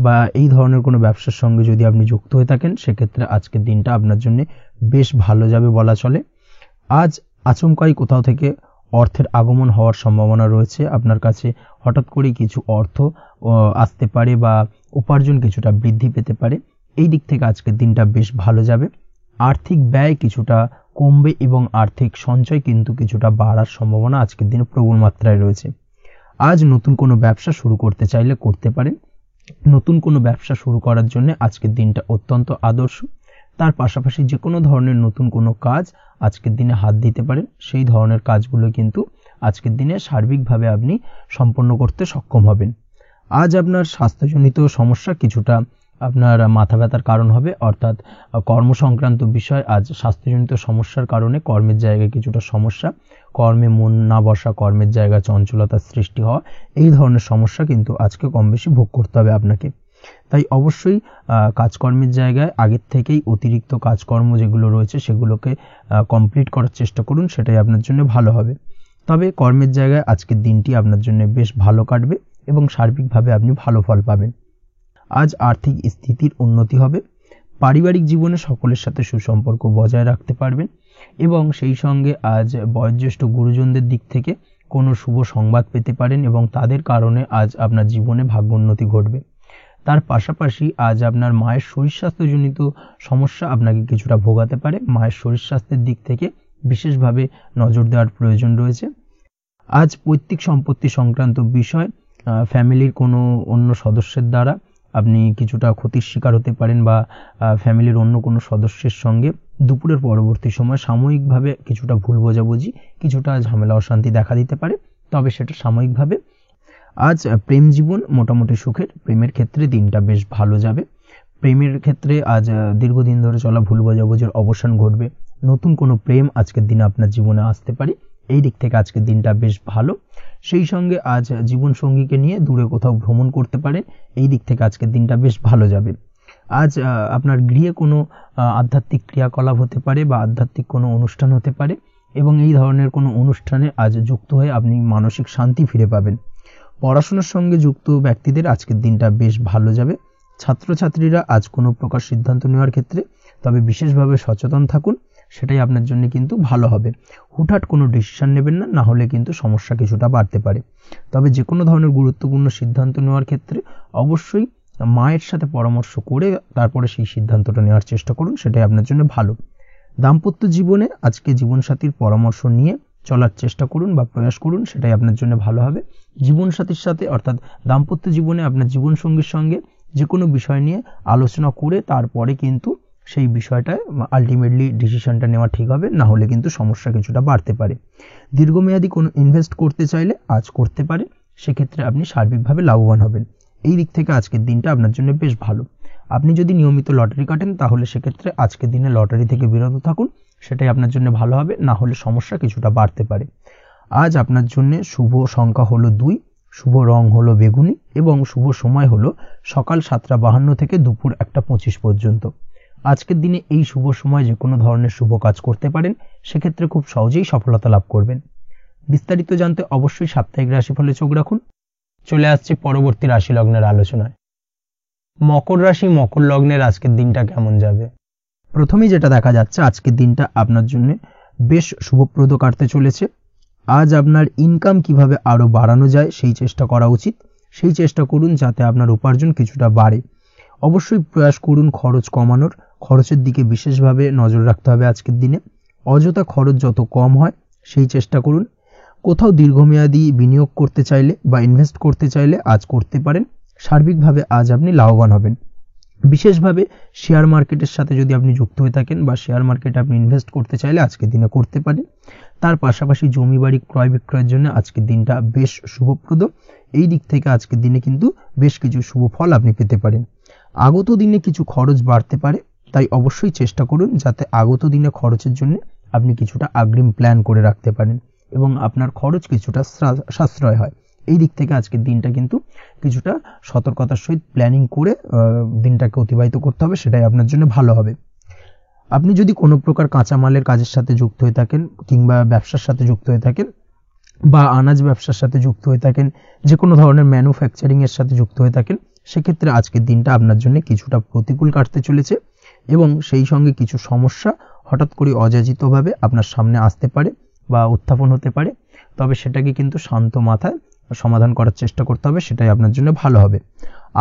বা এই ধরনের কোনো ব্যবসার সঙ্গে যদি আপনি যুক্ত হয়ে থাকেন, সেক্ষেত্রে আজকের দিনটা আপনার জন্য বেশ ভালো যাবে বলা চলে। আজ আচমকাই কোথাও থেকে অর্থের আগমন হওয়ার সম্ভাবনা রয়েছে। আপনার কাছে হঠাৎ করেই কিছু অর্থ আসতে পারে বা উপার্জন কিছুটা বৃদ্ধি পেতে পারে। এই দিক থেকে আজকের দিনটা বেশ ভালো যাবে। আর্থিক ব্যয় কিছুটা কমবে এবং আর্থিক সঞ্চয় কিন্তু কিছুটা বাড়ার সম্ভাবনা আজকের দিনে প্রবল মাত্রায় রয়েছে। আজ নতুন কোনো ব্যবসা শুরু করতে চাইলে করতে পারেন। নতুন কোনো ব্যবসা শুরু করার জন্য আজকের দিনটা অত্যন্ত আদর্শ। তার পাশাপাশি যে কোনো ধরনের নতুন কোনো কাজ আজকের দিনে হাত দিতে পারেন। সেই ধরনের কাজগুলো কিন্তু আজকের দিনে সার্বিকভাবে আপনি সম্পন্ন করতে সক্ষম হবেন। আজ আপনার স্বাস্থ্যজনিত সমস্যা কিছুটা আপনার মাথা ব্যথার কারণ হবে, অর্থাৎ কর্মসংক্রান্ত বিষয়। আজ স্বাস্থ্যজনিত সমস্যার কারণে কর্মের জায়গায় কিছুটা সমস্যা, কর্মে মন না বসা, কর্মের জায়গায় চঞ্চলতার সৃষ্টি হওয়া, এই ধরনের সমস্যা কিন্তু আজকে কম বেশি ভোগ করতে হবে আপনাকে। তাই অবশ্যই কাজকর্মের জায়গায় আগের থেকেই অতিরিক্ত কাজকর্ম যেগুলো রয়েছে সেগুলোকে কমপ্লিট করার চেষ্টা করুন, সেটাই আপনার জন্য ভালো হবে। তবে কর্মের জায়গায় আজকের দিনটি আপনার জন্য বেশ ভালো কাটবে এবং সার্বিকভাবে আপনি ভালো ফল পাবেন। আজ আর্থিক স্থিতির উন্নতি হবে। পারিবারিক জীবনে সকলের সাথে সুসম্পর্ক বজায় রাখতে পারবেন এবং সেই সঙ্গে আজ বয়োজ্যেষ্ঠ গুরুজনদের দিক থেকে কোনো শুভ সংবাদ পেতে পারেন এবং তাদের কারণে আজ আপনার জীবনে ভাগ্যোন্নতি ঘটবে। তার পাশাপাশি আজ আপনার মায়ের শরীর স্বাস্থ্যজনিত সমস্যা আপনাকে কিছুটা ভোগাতে পারে। মায়ের শরীর স্বাস্থ্যের দিক থেকে বিশেষভাবে নজর দেওয়ার প্রয়োজন রয়েছে। আজ পৈতৃক সম্পত্তি সংক্রান্ত বিষয়, ফ্যামিলির কোনো অন্য সদস্যের দ্বারা আপনি কিছুটা ক্ষতির শিকার হতে পারেন বা ফ্যামিলির অন্য কোনো সদস্যের সঙ্গে দুপুরের পরবর্তী সময় সাময়িকভাবে কিছুটা ভুল বোঝাবুঝি, কিছুটা ঝামেলা অশান্তি দেখা দিতে পারে, তবে সেটা সাময়িকভাবে। আজ প্রেম জীবন মোটামুটি সুখের। প্রেমের ক্ষেত্রে দিনটা বেশ ভালো যাবে। প্রেমের ক্ষেত্রে আজ দীর্ঘদিন ধরে চলা ভুল বোঝাবুঝির অবসান ঘটবে। নতুন কোনো প্রেম আজকের দিনে আপনার জীবনে আসতে পারে। এই দিক থেকে আজকের দিনটা বেশ ভালো। সেই সঙ্গে আজ জীবন সঙ্গীকে নিয়ে দূরে কোথাও ভ্রমণ করতে পারেন। এই দিক থেকে আজকের দিনটা বেশ ভালো যাবে। আজ আপনার গৃহে কোনো আধ্যাত্মিক ক্রিয়াকলাপ হতে পারে বা আধ্যাত্মিক কোনো অনুষ্ঠান হতে পারে এবং এই ধরনের কোনো অনুষ্ঠানে আজ যুক্ত হয়ে আপনি মানসিক শান্তি ফিরে পাবেন। পড়াশোনার সঙ্গে যুক্ত ব্যক্তিদের আজকের দিনটা বেশ ভালো যাবে। ছাত্রছাত্রীরা আজ কোনো প্রকার সিদ্ধান্ত নেওয়ার ক্ষেত্রে তবে বিশেষভাবে সচেতন থাকুন, সেটাই আপনার জন্য কিন্তু ভালো হবে। হুটহাট কোনো ডিসিশন নেবেন না, না হলে কিন্তু সমস্যা কিছুটা বাড়তে পারে। তবে যে কোনো ধরনের গুরুত্বপূর্ণ সিদ্ধান্ত নেওয়ার ক্ষেত্রে অবশ্যই মায়ের সাথে পরামর্শ করে তারপরে সেই সিদ্ধান্তটা নেওয়ার চেষ্টা করুন, সেটাই আপনার জন্য ভালো। দাম্পত্য জীবনে আজকে জীবনসাথীর পরামর্শ নিয়ে চলার চেষ্টা করুন বা প্রয়াস করুন, সেটাই আপনার জন্য ভালো হবে। জীবনসাথীর সাথে অর্থাৎ দাম্পত্য জীবনে আপনার জীবনসঙ্গীর সঙ্গে যে কোনো বিষয় নিয়ে আলোচনা করে তারপরে কিন্তু সেই বিষয়টায় আলটিমেটলি ডিসিশনটা নেওয়া ঠিক হবে, না হলে কিন্তু সমস্যা কিছুটা বাড়তে পারে। দীর্ঘমেয়াদী কোনো ইনভেস্ট করতে চাইলে আজ করতে পারে, সেক্ষেত্রে আপনি সার্বিকভাবে লাভবান হবেন। এই দিক থেকে আজকের দিনটা আপনার জন্য বেশ ভালো। আপনি যদি নিয়মিত লটারি কাটেন তাহলে সেক্ষেত্রে আজকের দিনে লটারি থেকে বিরত থাকুন, সেটাই আপনার জন্য ভালো হবে, না হলে সমস্যা কিছুটা বাড়তে পারে। আজ আপনার জন্য শুভ সংখ্যা হলো 2, শুভ রং হলো বেগুনি এবং শুভ সময় হলো সকাল 7:52 থেকে দুপুর 1:25 পর্যন্ত। আজকের দিনে এই শুভ সময় যে কোনো ধরনের শুভ কাজ করতে পারেন, সেক্ষেত্রে খুব সহজেই সফলতা লাভ করবেন। বিস্তারিত জানতে অবশ্যই সাপ্তাহিক রাশিফলে চোখ রাখুন। চলে আসছে পরবর্তী রাশি লগ্নের আলোচনায়। মকর রাশি, মকর লগ্নের আজকের দিনটা কেমন যাবে? প্রথমেই যেটা দেখা যাচ্ছে, আজকের দিনটা আপনার জন্য বেশ শুভপ্রদ কাটতে চলেছে। আজ আপনার ইনকাম কিভাবে আরো বাড়ানো যায় সেই চেষ্টা করা উচিত। সেই চেষ্টা করুন যাতে আপনার উপার্জন কিছুটা বাড়ে। অবশ্যই প্রয়াস করুন খরচ কমানোর। খরচের দিকে বিশেষভাবে নজর রাখতে হবে আজকের দিনে। অযথা খরচ যত কম হয় সেই চেষ্টা করুন। কোথাও দীর্ঘমেয়াদী বিনিয়োগ করতে চাইলে বা ইনভেস্ট করতে চাইলে আজ করতে পারেন। সার্বিকভাবে আজ আপনি লাভবান হবেন। বিশেষভাবে শেয়ার মার্কেটের সাথে যদি আপনি যুক্ত হয়ে থাকেন বা শেয়ার মার্কেটে আপনি ইনভেস্ট করতে চাইলে আজকের দিনে করতে পারেন। তার পাশাপাশি জমি বাড়ি ক্রয় বিক্রয়ের জন্য আজকের দিনটা বেশ শুভপ্রদ। এই দিক থেকে আজকের দিনে কিন্তু বেশ কিছু শুভ ফল আপনি পেতে পারেন। আগত দিনে কিছু খরচ বাড়তে পারে, তাই অবশ্যই চেষ্টা করুন যাতে আগত দিনে খরচের জন্য আপনি কিছুটা অগ্রিম প্ল্যান করে রাখতে পারেন এবং আপনার খরচ কিছুটা সাশ্রয় হয়। এই দিক থেকে আজকের দিনটা কিন্তু কিছুটা সতর্কতার সহিত প্ল্যানিং করে দিনটাকে অতিবাহিত করতে হবে, সেটাই আপনার জন্য ভালো হবে। আপনি যদি কোনো প্রকার কাঁচামালের কাজের সাথে যুক্ত হয়ে থাকেন কিংবা ব্যবসার সাথে যুক্ত হয়ে থাকেন বা আনাজ ব্যবসার সাথে যুক্ত হয়ে থাকেন, যে কোনো ধরনের ম্যানুফ্যাকচারিং এর সাথে যুক্ত হয়ে থাকেন, সেক্ষেত্রে আজকের দিনটা আপনার জন্য কিছুটা প্রতিকূল কাটতে চলেছে এবং সেই সঙ্গে কিছু সমস্যা হঠাৎ করে অযাচিতভাবে আপনার সামনে আসতে পারে বা উত্থাপন হতে পারে। তবে সেটাকে কিন্তু শান্ত মাথায় সমাধান করার চেষ্টা করতে হবে, সেটাই আপনার জন্য ভালো হবে।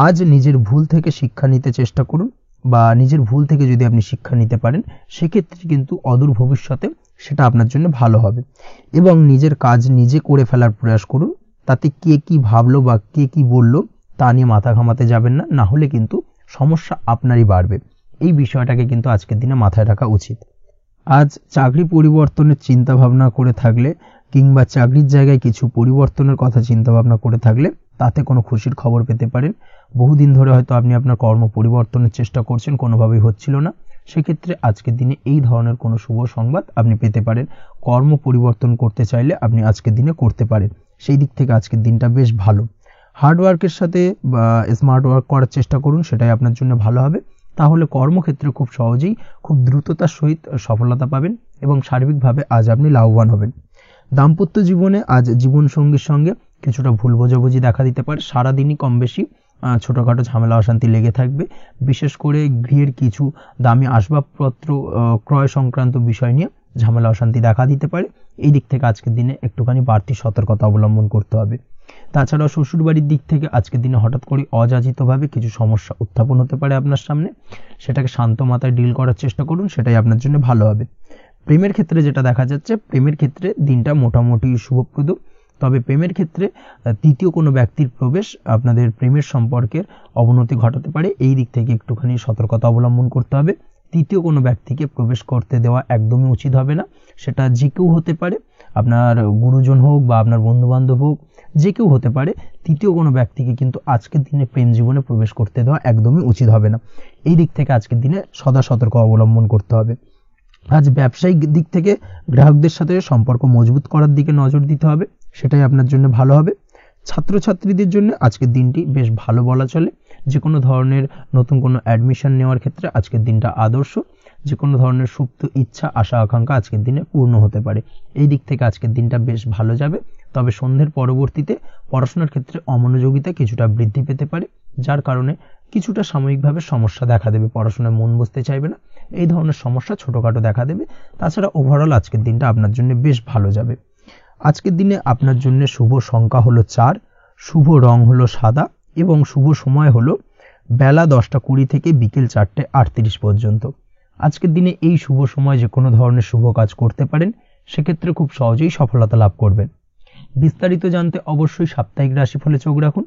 আজ নিজের ভুল থেকে শিক্ষা নিতে চেষ্টা করুন, বা নিজের ভুল থেকে যদি আপনি শিক্ষা নিতে পারেন সেক্ষেত্রে কিন্তু অদূর ভবিষ্যতে সেটা আপনার জন্য ভালো হবে। এবং নিজের কাজ নিজে করে ফেলার প্রয়াস করুন, তাতে কে কি ভাবলো বা কে কি বললো তা নিয়ে মাথা ঘামাতে যাবেন না, না হলে কিন্তু সমস্যা আপনারই বাড়বে। এই বিষয়টাকে কিন্তু আজকের দিনে মাথায় রাখা উচিত। আজ চাকরি পরিবর্তনের চিন্তা ভাবনা করে থাকলে কিংবা চাকরির জায়গায় কিছু পরিবর্তনের কথা চিন্তা ভাবনা করে থাকলে তাতে কোনো খুশির খবর পেতে পারেন। বহুদিন ধরে হয়তো আপনি আপনার কর্ম পরিবর্তনের চেষ্টা করছেন, কোনোভাবেই হচ্ছিল না, সেক্ষেত্রে আজকের দিনে এই ধরনের কোনো শুভ সংবাদ আপনি পেতে পারেন। কর্ম পরিবর্তন করতে চাইলে আপনি আজকের দিনে করতে পারেন, সেই দিক থেকে আজকের দিনটা বেশ ভালো। হার্ডওয়ার্কের সাথে বা স্মার্ট ওয়ার্ক করার চেষ্টা করুন, সেটাই আপনার জন্য ভালো হবে। তাহলে কর্মক্ষেত্রে খুব সহজেই খুব দ্রুততার সহিত সফলতা পাবেন এবং সার্বিকভাবে আজ আপনি লাভবান হবেন। দাম্পত্য জীবনে আজ জীবনসঙ্গীর সঙ্গে কিছুটা ভুল বোঝাবুঝি দেখা দিতে পারে। সারাদিনই কম বেশি ছোটোখাটো ঝামেলা অশান্তি লেগে থাকবে, বিশেষ করে গৃহের কিছু দামি আসবাবপত্র ক্রয় সংক্রান্ত বিষয় নিয়ে ঝামেলা অশান্তি দেখা দিতে পারে। এই দিক থেকে আজকের দিনে একটুখানি বাড়তি সতর্কতা অবলম্বন করতে হবে। তাছাড়াও শ্বশুরবাড়ির দিক থেকে আজকের দিনে হঠাৎ করে অযাচিতভাবে কিছু সমস্যা উত্থাপন হতে পারে আপনার সামনে, সেটাকে শান্ত মাথায় ডিল করার চেষ্টা করুন, সেটাই আপনার জন্য ভালো হবে। প্রেমের ক্ষেত্রে যেটা দেখা যাচ্ছে, প্রেমের ক্ষেত্রে দিনটা মোটামুটি শুভপ্রদ, তবে প্রেমের ক্ষেত্রে তৃতীয় কোনো ব্যক্তির প্রবেশ আপনাদের প্রেমের সম্পর্কের অবনতি ঘটাতে পারে। এই দিক থেকে একটুখানি সতর্কতা অবলম্বন করতে হবে। তৃতীয় কোনো ব্যক্তিকে প্রবেশ করতে দেওয়া একদমই উচিত হবে না, সেটা যে কেউ হতে পারে, আপনার গুরুজন হোক বা আপনার বন্ধুবান্ধব হোক, যে কেউ হতে পারে। তৃতীয় কোনো ব্যক্তিকে কিন্তু আজকের দিনে প্রেম জীবনে প্রবেশ করতে দেওয়া একদমই উচিত হবে না। এই দিক থেকে আজকের দিনে সদা সতর্ক অবলম্বন করতে হবে। আজ ব্যবসায়িক দিক থেকে গ্রাহকদের সাথে সম্পর্ক মজবুত করার দিকে নজর দিতে হবে, সেটাই আপনার জন্য ভালো হবে। ছাত্রছাত্রীদের জন্য আজকের দিনটি বেশ ভালো বলা চলে। যে কোনো ধরনের নতুন কোনো অ্যাডমিশন নেওয়ার ক্ষেত্রে আজকের দিনটা আদর্শ। যে কোনো ধরনের সুপ্ত ইচ্ছা আশা আকাঙ্ক্ষা আজকের দিনে পূর্ণ হতে পারে। এই দিক থেকে আজকের দিনটা বেশ ভালো যাবে। তবে সন্ধ্যের পরবর্তীতে পড়াশোনার ক্ষেত্রে অমনোযোগিতা কিছুটা বৃদ্ধি পেতে পারে, যার কারণে কিছুটা সাময়িকভাবে সমস্যা দেখা দেবে, পড়াশোনায় মন বসতে চাইবে না, এই ধরনের সমস্যা ছোটোখাটো দেখা দেবে। তাছাড়া ওভারঅল আজকের দিনটা আপনার জন্য বেশ ভালো যাবে। আজকের দিনে আপনার জন্য শুভ সংখ্যা হলো 4, শুভ রং হলো সাদা এবং শুভ সময় হলো বেলা 10:20 থেকে বিকেল 4:38 পর্যন্ত। আজকের দিনে এই শুভ সময় যে কোনো ধরনের শুভ কাজ করতে পারেন, সেক্ষেত্রে খুব সহজেই সফলতা লাভ করবেন। বিস্তারিত জানতে অবশ্যই সাপ্তাহিক রাশিফলে চোখ রাখুন।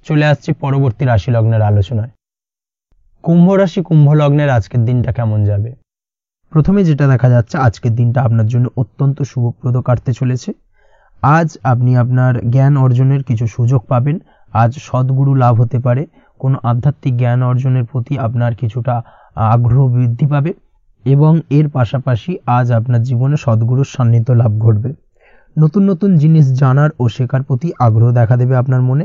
চলে আসছে পরবর্তী রাশি লগ্নের আলোচনায়। কুম্ভ রাশি কুম্ভ লগ্নের আজকের দিনটা কেমন যাবে? প্রথমে যেটা দেখা যাচ্ছে, আজকের দিনটা আপনার জন্য অত্যন্ত শুভপ্রদ কাটতে চলেছে। আজ আপনি আপনার জ্ঞান অর্জনের কিছু সুযোগ পাবেন। আজ সদ্গুরু লাভ হতে পারে। কোনো আধ্যাত্মিক জ্ঞান অর্জনের প্রতি আপনার কিছুটা আগ্রহ বৃদ্ধি পাবে এবং এর পাশাপাশি আজ আপনার জীবনে সদ্গুরুর সান্নিধ্য লাভ ঘটবে। নতুন নতুন জিনিস জানার ও শেখার প্রতি আগ্রহ দেখা দেবে আপনার মনে।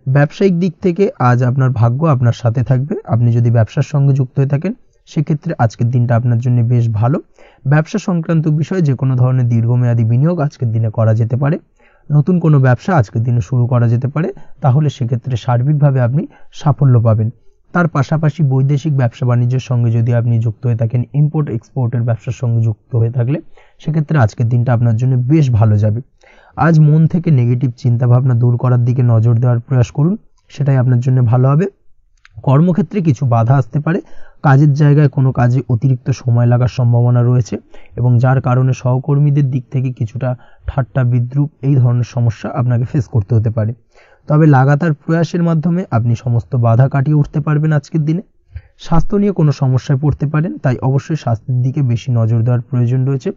ব্যবসায়িক দিক থেকে আজ আপনার ভাগ্য আপনার সাথে থাকবে। আপনি যদি ব্যবসার সঙ্গে যুক্ত হয়ে থাকেন, সেক্ষেত্রে আজকের দিনটা আপনার জন্য বেশ ভালো। ব্যবসা সংক্রান্ত বিষয়ে যে কোনো ধরনের দীর্ঘমেয়াদী বিনিয়োগ আজকের দিনে করা যেতে পারে। নতুন কোনো ব্যবসা আজকের দিনে শুরু করা যেতে পারে, তাহলে সেক্ষেত্রে সার্বিকভাবে আপনি সাফল্য পাবেন। তার পাশাপাশি বৈদেশিক ব্যবসা বাণিজ্যের সঙ্গে যদি আপনি যুক্ত হয়ে থাকেন, ইম্পোর্ট এক্সপোর্টের ব্যবসার সঙ্গে যুক্ত হয়ে থাকলে, সেক্ষেত্রে আজকের দিনটা আপনার জন্য বেশ ভালো যাবে। আজ মন থেকে নেগেটিভ চিন্তাভাবনা দূর করার দিকে নজর দেওয়ার প্রয়াস করুন, সেটাই আপনার জন্য ভালো হবে। কর্মক্ষেত্রে কিছু বাধা আসতে পারে। কাজের জায়গায় কোনো কাজে অতিরিক্ত সময় লাগার সম্ভাবনা রয়েছে এবং যার কারণে সহকর্মীদের দিক থেকে কিছুটা ঠাট্টা বিদ্রূপ এই ধরনের সমস্যা আপনাকে ফেস করতে হতে পারে। তবে লাগাতার প্রয়াসের মাধ্যমে আপনি সমস্ত বাধা কাটিয়ে উঠতে পারবেন আজকের দিনে। স্বাস্থ্য নিয়ে কোনো সমস্যায় পড়তে পারেন, তাই অবশ্যই স্বাস্থ্যের দিকে বেশি নজর দেওয়ার প্রয়োজন রয়েছে।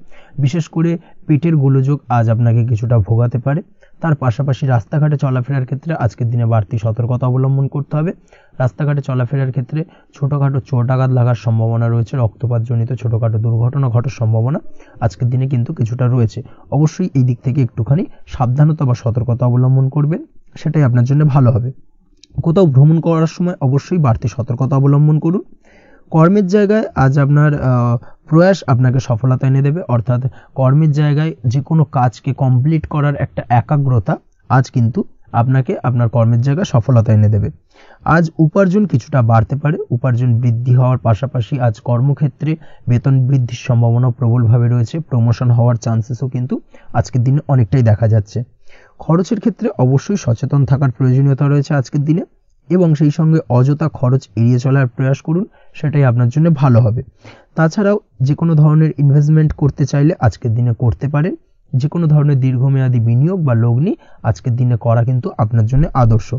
বিশেষ করে পেটের গোলযোগ আজ আপনাকে কিছুটা ভোগাতে পারে। তার পাশাপাশি রাস্তাঘাটে চলাফেরার ক্ষেত্রে আজকের দিনে বাড়তি সতর্কতা অবলম্বন করতে হবে। রাস্তাঘাটে চলাফেরার ক্ষেত্রে ছোটোখাটো চোট আঘাত লাগার সম্ভাবনা রয়েছে, রক্তপাতজনিত ছোটোখাটো দুর্ঘটনা ঘটার সম্ভাবনা আজকের দিনে কিন্তু কিছুটা রয়েছে। অবশ্যই এই দিক থেকে একটুখানি সাবধানতা বা সতর্কতা অবলম্বন করবেন, সেটাই আপনার জন্য ভালো হবে। কোথাও ভ্রমণ করার সময় অবশ্যই বাড়তি সতর্কতা অবলম্বন করুন। কর্মের জায়গায় আজ আপনার প্রয়াস আপনাকে সফলতা এনে দেবে, অর্থাৎ কর্মের জায়গায় যে কোনো কাজকে কমপ্লিট করার একটা একাগ্রতা আজ কিন্তু আপনাকে আপনার কর্মের জায়গায় সফলতা এনে দেবে। আজ উপার্জন কিছুটা বাড়তে পারে, উপার্জন বৃদ্ধি হওয়ার পাশাপাশি আজ কর্মক্ষেত্রে বেতন বৃদ্ধির সম্ভাবনা প্রবলভাবে রয়েছে, প্রমোশন হওয়ার চান্সেসও কিন্তু আজকের দিনে অনেকটাই দেখা যাচ্ছে। খরচের ক্ষেত্রে অবশ্যই সচেতন থাকার প্রয়োজনীয়তা রয়েছে আজকের দিনে, এবং সেই সঙ্গে অযথা খরচ এড়িয়ে চলার প্রয়াস করুন, সেটাই আপনার জন্য ভালো হবে। তাছাড়াও যে কোনো ধরনের ইনভেস্টমেন্ট করতে চাইলে আজকের দিনে করতে পারেন। যে কোনো ধরনের দীর্ঘমেয়াদী বিনিয়োগ বা লগ্নি আজকের দিনে করা কিন্তু আপনার জন্য আদর্শ।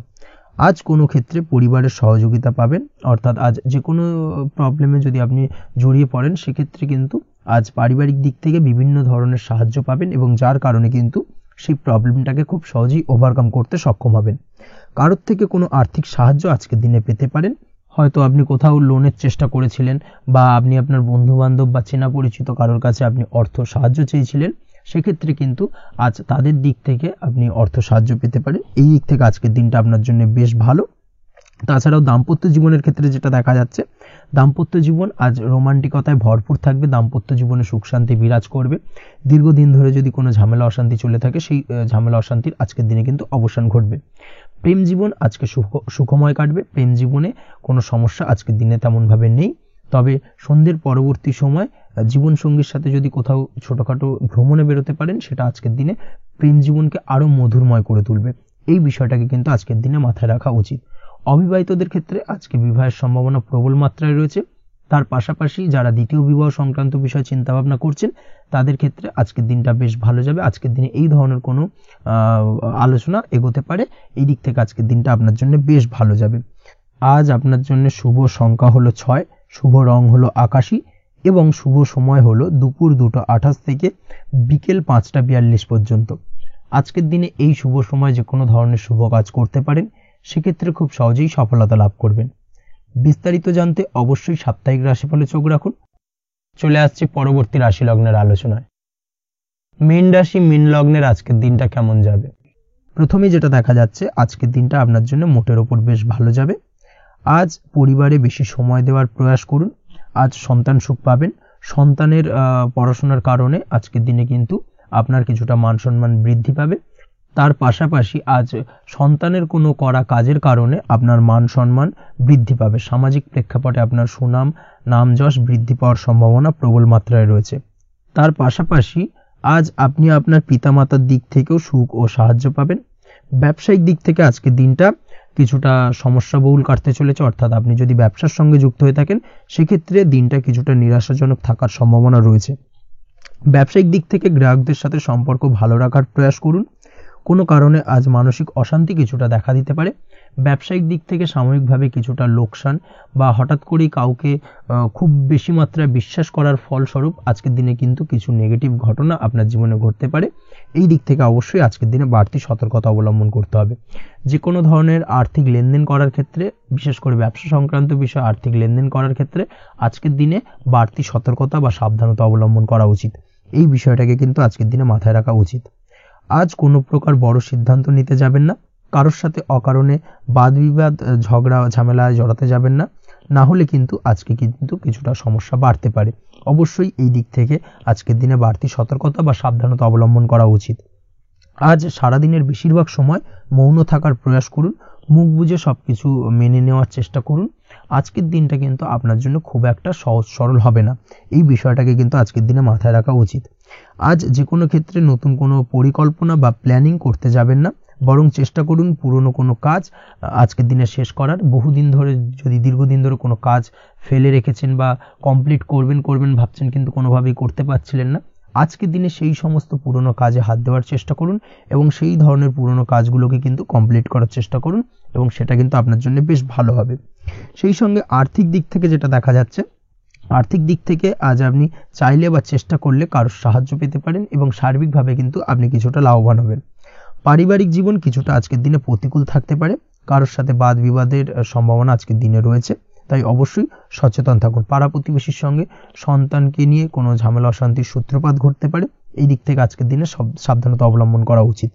আজ কোনো ক্ষেত্রে পরিবারের সহযোগিতা পাবেন, অর্থাৎ আজ যে কোনো প্রবলেমে যদি আপনি জড়িয়ে পড়েন সেক্ষেত্রে কিন্তু আজ পারিবারিক দিক থেকে বিভিন্ন ধরনের সাহায্য পাবেন, এবং যার কারণে কিন্তু সেই প্রবলেমটাকে খুব সহজেই ওভারকাম করতে সক্ষম হবেন। কারোর থেকে কোনো আর্থিক সাহায্য আজকের দিনে পেতে পারেন। হয়তো আপনি কোথাও লোনের চেষ্টা করেছিলেন, বা আপনি আপনার বন্ধু বান্ধব বা চেনা পরিচিত কারোর কাছে আপনি অর্থ সাহায্য চেয়েছিলেন, সেক্ষেত্রে কিন্তু আজ তাদের দিক থেকে আপনি অর্থ সাহায্য পেতে পারেন। এই দিক থেকে আজকের দিনটা আপনার জন্য বেশ ভালো। তাছাড়াও দাম্পত্য জীবনের ক্ষেত্রে যেটা দেখা যাচ্ছে, দাম্পত্য জীবন আজ রোমান্টিকতায় ভরপুর থাকবে, দাম্পত্য জীবনে সুখ শান্তি বিরাজ করবে। দীর্ঘদিন ধরে যদি কোনো ঝামেলা অশান্তি চলে থাকে, সেই ঝামেলা অশান্তির আজকের দিনে কিন্তু অবসান ঘটবে। প্রেম জীবন আজকে সুখময় কাটবে, প্রেম জীবনে কোনো সমস্যা আজকের দিনে তেমনভাবে নেই। তবে সন্ধ্যের পরবর্তী সময় জীবনসঙ্গীর সাথে যদি কোথাও ছোটোখাটো ভ্রমণে বেরোতে পারেন, সেটা আজকের দিনে প্রেম জীবনকে আরও মধুরময় করে তুলবে। এই বিষয়টাকে কিন্তু আজকের দিনে মাথায় রাখা উচিত। অবিবাহিতদের ক্ষেত্রে আজকে বিবাহের সম্ভাবনা প্রবল মাত্রায় রয়েছে। তার পাশাপাশি যারা দ্বিতীয় বিবাহ সংক্রান্ত বিষয় চিন্তাভাবনা করছেন, তাদের ক্ষেত্রে আজকের দিনটা বেশ ভালো যাবে। আজকের দিনে এই ধরনের কোনো আলোচনা এগোতে পারে, এই দিক থেকে আজকের দিনটা আপনার জন্য বেশ ভালো যাবে। আজ আপনার জন্য শুভ সংখ্যা হলো 6, শুভ রং হলো আকাশী, এবং শুভ সময় হলো দুপুর 2:28 থেকে বিকেল 5:42 পর্যন্ত। আজকের দিনে এই শুভ সময় যে কোনো ধরনের শুভ কাজ করতে পারেন, সেক্ষেত্রে খুব সহজেই সফলতা লাভ করবেন। বিস্তারিত জানতে অবশ্যই সাপ্তাহিক রাশিফলে চোখ রাখুন। চলে আসছে পরবর্তী রাশি লগ্নের আলোচনায়। মীন রাশি, মীন লগ্নের আজকের দিনটা কেমন যাবে? প্রথমে যেটা দেখা যাচ্ছে, আজকের দিনটা আপনার জন্য মোটের ওপর বেশ ভালো যাবে। আজ পরিবারে বেশি সময় দেওয়ার প্রয়াস করুন। আজ সন্তান সুখ পাবেন। সন্তানের পড়াশোনার কারণে আজকের দিনে কিন্তু আপনার কিছুটা মান সম্মান বৃদ্ধি পাবে। তার পাশাপাশি আজ সন্তানের কোনো করা কাজের কারণে আপনার মান সম্মান বৃদ্ধি পাবে। সামাজিক প্রেক্ষাপটে আপনার সুনাম, নাম যশ বৃদ্ধি পাওয়ার সম্ভাবনা প্রবল মাত্রায় রয়েছে। তার পাশাপাশি আজ আপনি আপনার পিতামাতার দিক থেকেও সুখ ও সাহায্য পাবেন। ব্যবসায়িক দিক থেকে আজকের দিনটা কিছুটা সমস্যাবহুল কাটতে চলেছে, অর্থাৎ আপনি যদি ব্যবসার সঙ্গে যুক্ত হয়ে থাকেন, সেক্ষেত্রে দিনটা কিছুটা নিরাশাজনক থাকার সম্ভাবনা রয়েছে। ব্যবসায়িক দিক থেকে গ্রাহকদের সাথে সম্পর্ক ভালো রাখার প্রয়াস করুন। কোনো কারণে আজ মানসিক অশান্তি কিছুটা দেখা দিতে পারে। ব্যবসায়িক দিক থেকে সাময়িকভাবে কিছুটা লোকসান, বা হঠাৎ করেই কাউকে খুব বেশি মাত্রায় বিশ্বাস করার ফলস্বরূপ আজকের দিনে কিন্তু কিছু নেগেটিভ ঘটনা আপনার জীবনে ঘটতে পারে। এই দিক থেকে অবশ্যই আজকের দিনে বাড়তি সতর্কতা অবলম্বন করতে হবে। যে কোনো ধরনের আর্থিক লেনদেন করার ক্ষেত্রে, বিশেষ করে ব্যবসা সংক্রান্ত বিষয়ে আর্থিক লেনদেন করার ক্ষেত্রে আজকের দিনে বাড়তি সতর্কতা বা সাবধানতা অবলম্বন করা উচিত। এই বিষয়টাকে কিন্তু আজকের দিনে মাথায় রাখা উচিত। আজ কোনো প্রকার বড় সিদ্ধান্ত নিতে যাবেন না। কারোর সাথে অকারণে বাদ বিবাদ, ঝগড়া ঝামেলায় জড়াতে যাবেন না, না হলে কিন্তু আজকে কিন্তু কিছুটা সমস্যা বাড়তে পারে। অবশ্যই এই দিক থেকে আজকের দিনে বাড়তি সতর্কতা বা সাবধানতা অবলম্বন করা উচিত। আজ সারাদিনের বেশিরভাগ সময় মৌন থাকার প্রয়াস করুন। মুখ বুজে সবকিছু মেনে নেওয়ার চেষ্টা করুন। আজকের দিনটা কিন্তু আপনার জন্য খুব একটা সহজ সরল হবে না। এই বিষয়টাকে কিন্তু আজকের দিনে মাথায় রাখা উচিত। আজ যে কোনো ক্ষেত্রে নতুন কোনো পরিকল্পনা বা প্ল্যানিং করতে যাবেন না, বরং চেষ্টা করুন পুরনো কোনো কাজ আজকের দিনে শেষ করার। বহুদিন ধরে যদি দীর্ঘদিন ধরে কোনো কাজ ফেলে রেখেছেন বা কমপ্লিট করবেন ভাবছেন, কিন্তু কোনোভাবেই করতে পারছিলেন না, আজকের দিনে সেই সমস্ত পুরনো কাজে হাত দেওয়ার চেষ্টা করুন, এবং সেই ধরনের পুরনো কাজগুলোকে কিন্তু কমপ্লিট করার চেষ্টা করুন, এবং সেটা কিন্তু আপনার জন্য বেশ ভালো হবে। সেই সঙ্গে আর্থিক দিক থেকে যেটা দেখা যাচ্ছে, আর্থিক দিক থেকে আজ আপনি চাইলে বা চেষ্টা করলে কারোর সাহায্য পেতে পারেন, এবং সার্বিকভাবে কিন্তু আপনি কিছুটা লাভবান হবেন। পারিবারিক জীবন কিছুটা আজকের দিনে প্রতিকূল থাকতে পারে। কারোর সাথে বাদ বিবাদের সম্ভাবনা আজকের দিনে রয়েছে, তাই অবশ্যই সচেতন থাকুন। পাড়া প্রতিবেশীর সঙ্গে সন্তানকে নিয়ে কোনো ঝামেলা অশান্তির সূত্রপাত ঘটতে পারে। এই দিক থেকে আজকের দিনে সাবধানতা অবলম্বন করা উচিত।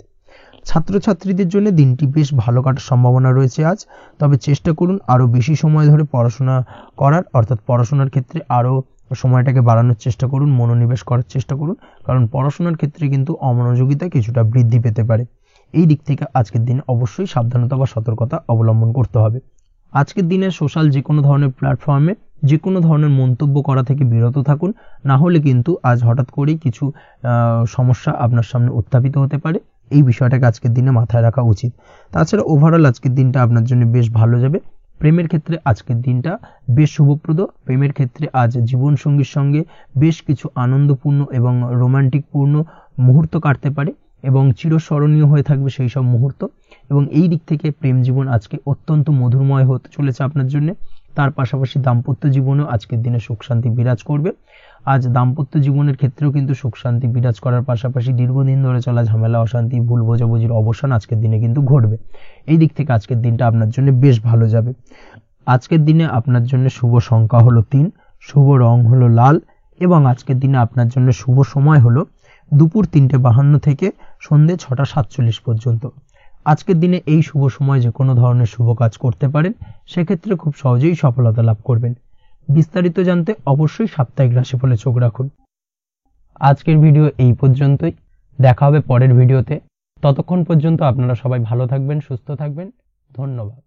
ছাত্রছাত্রীদের জন্য দিনটি বেশ ভালো কাটার সম্ভাবনা রয়েছে আজ। তবে চেষ্টা করুন আরও বেশি সময় ধরে পড়াশোনা করার, অর্থাৎ পড়াশোনার ক্ষেত্রে আরও সময়টাকে বাড়ানোর চেষ্টা করুন, মনোনিবেশ করার চেষ্টা করুন, কারণ পড়াশোনার ক্ষেত্রে কিন্তু অমনোযোগিতা কিছুটা বৃদ্ধি পেতে পারে। এই দিক থেকে আজকের দিন অবশ্যই সাবধানতা বা সতর্কতা অবলম্বন করতে হবে। আজকের দিনে সোশ্যাল যে কোনো ধরনের প্ল্যাটফর্মে যে কোনো ধরনের মন্তব্য করা থেকে বিরত থাকুন, না হলে কিন্তু আজ হঠাৎ করেই কিছু সমস্যা আপনার সামনে উত্থাপিত হতে পারে। এই বিষয়টাকে আজকের দিনে মাথায় রাখা উচিত। তাছাড়া ওভারঅল আজকের দিনটা আপনার জন্য বেশ ভালো যাবে। প্রেমের ক্ষেত্রে আজকের দিনটা বেশ শুভপ্রদ। প্রেমের ক্ষেত্রে আজ জীবনসঙ্গীর সঙ্গে বেশ কিছু আনন্দপূর্ণ এবং রোমান্টিকপূর্ণ মুহূর্ত কাটতে পারে এবং চিরস্মরণীয় হয়ে থাকবে সেই সব মুহূর্ত। এবং এই দিক থেকে প্রেম জীবন আজকে অত্যন্ত মধুরময় হতে চলেছে আপনার জন্য। তার পাশাপাশি দাম্পত্য জীবনেও আজকের দিনে সুখ শান্তি বিরাজ করবে। আজ দাম্পত্য জীবনের ক্ষেত্রেও কিন্তু সুখ শান্তি বিরাজ করার পাশাপাশি দীর্ঘদিন ধরে চলা ঝামেলা অশান্তি ভুল বোঝাবুঝির অবসান আজকের দিনে কিন্তু ঘটবে। এই দিক থেকে আজকের দিনটা আপনার জন্য বেশ ভালো যাবে। আজকের দিনে আপনার জন্য শুভ সংখ্যা হলো 3, শুভ রং হলো লাল এবং আজকের দিনে আপনার জন্য শুভ সময় হলো দুপুর 3:52 থেকে সন্ধ্যে 6:47 পর্যন্ত। আজকের দিনে এই শুভ সময় যে কোনো ধরনের শুভ কাজ করতে পারেন, সেক্ষেত্রে খুব সহজেই সফলতা লাভ করবেন। বিস্তারিত জানতে অবশ্যই সাপ্তাহিক রাশিফলে চোখ রাখুন। আজকের ভিডিও এই পর্যন্তই, দেখা হবে পরের ভিডিওতে। ততক্ষণ পর্যন্ত আপনারা সবাই ভালো থাকবেন, সুস্থ থাকবেন। ধন্যবাদ।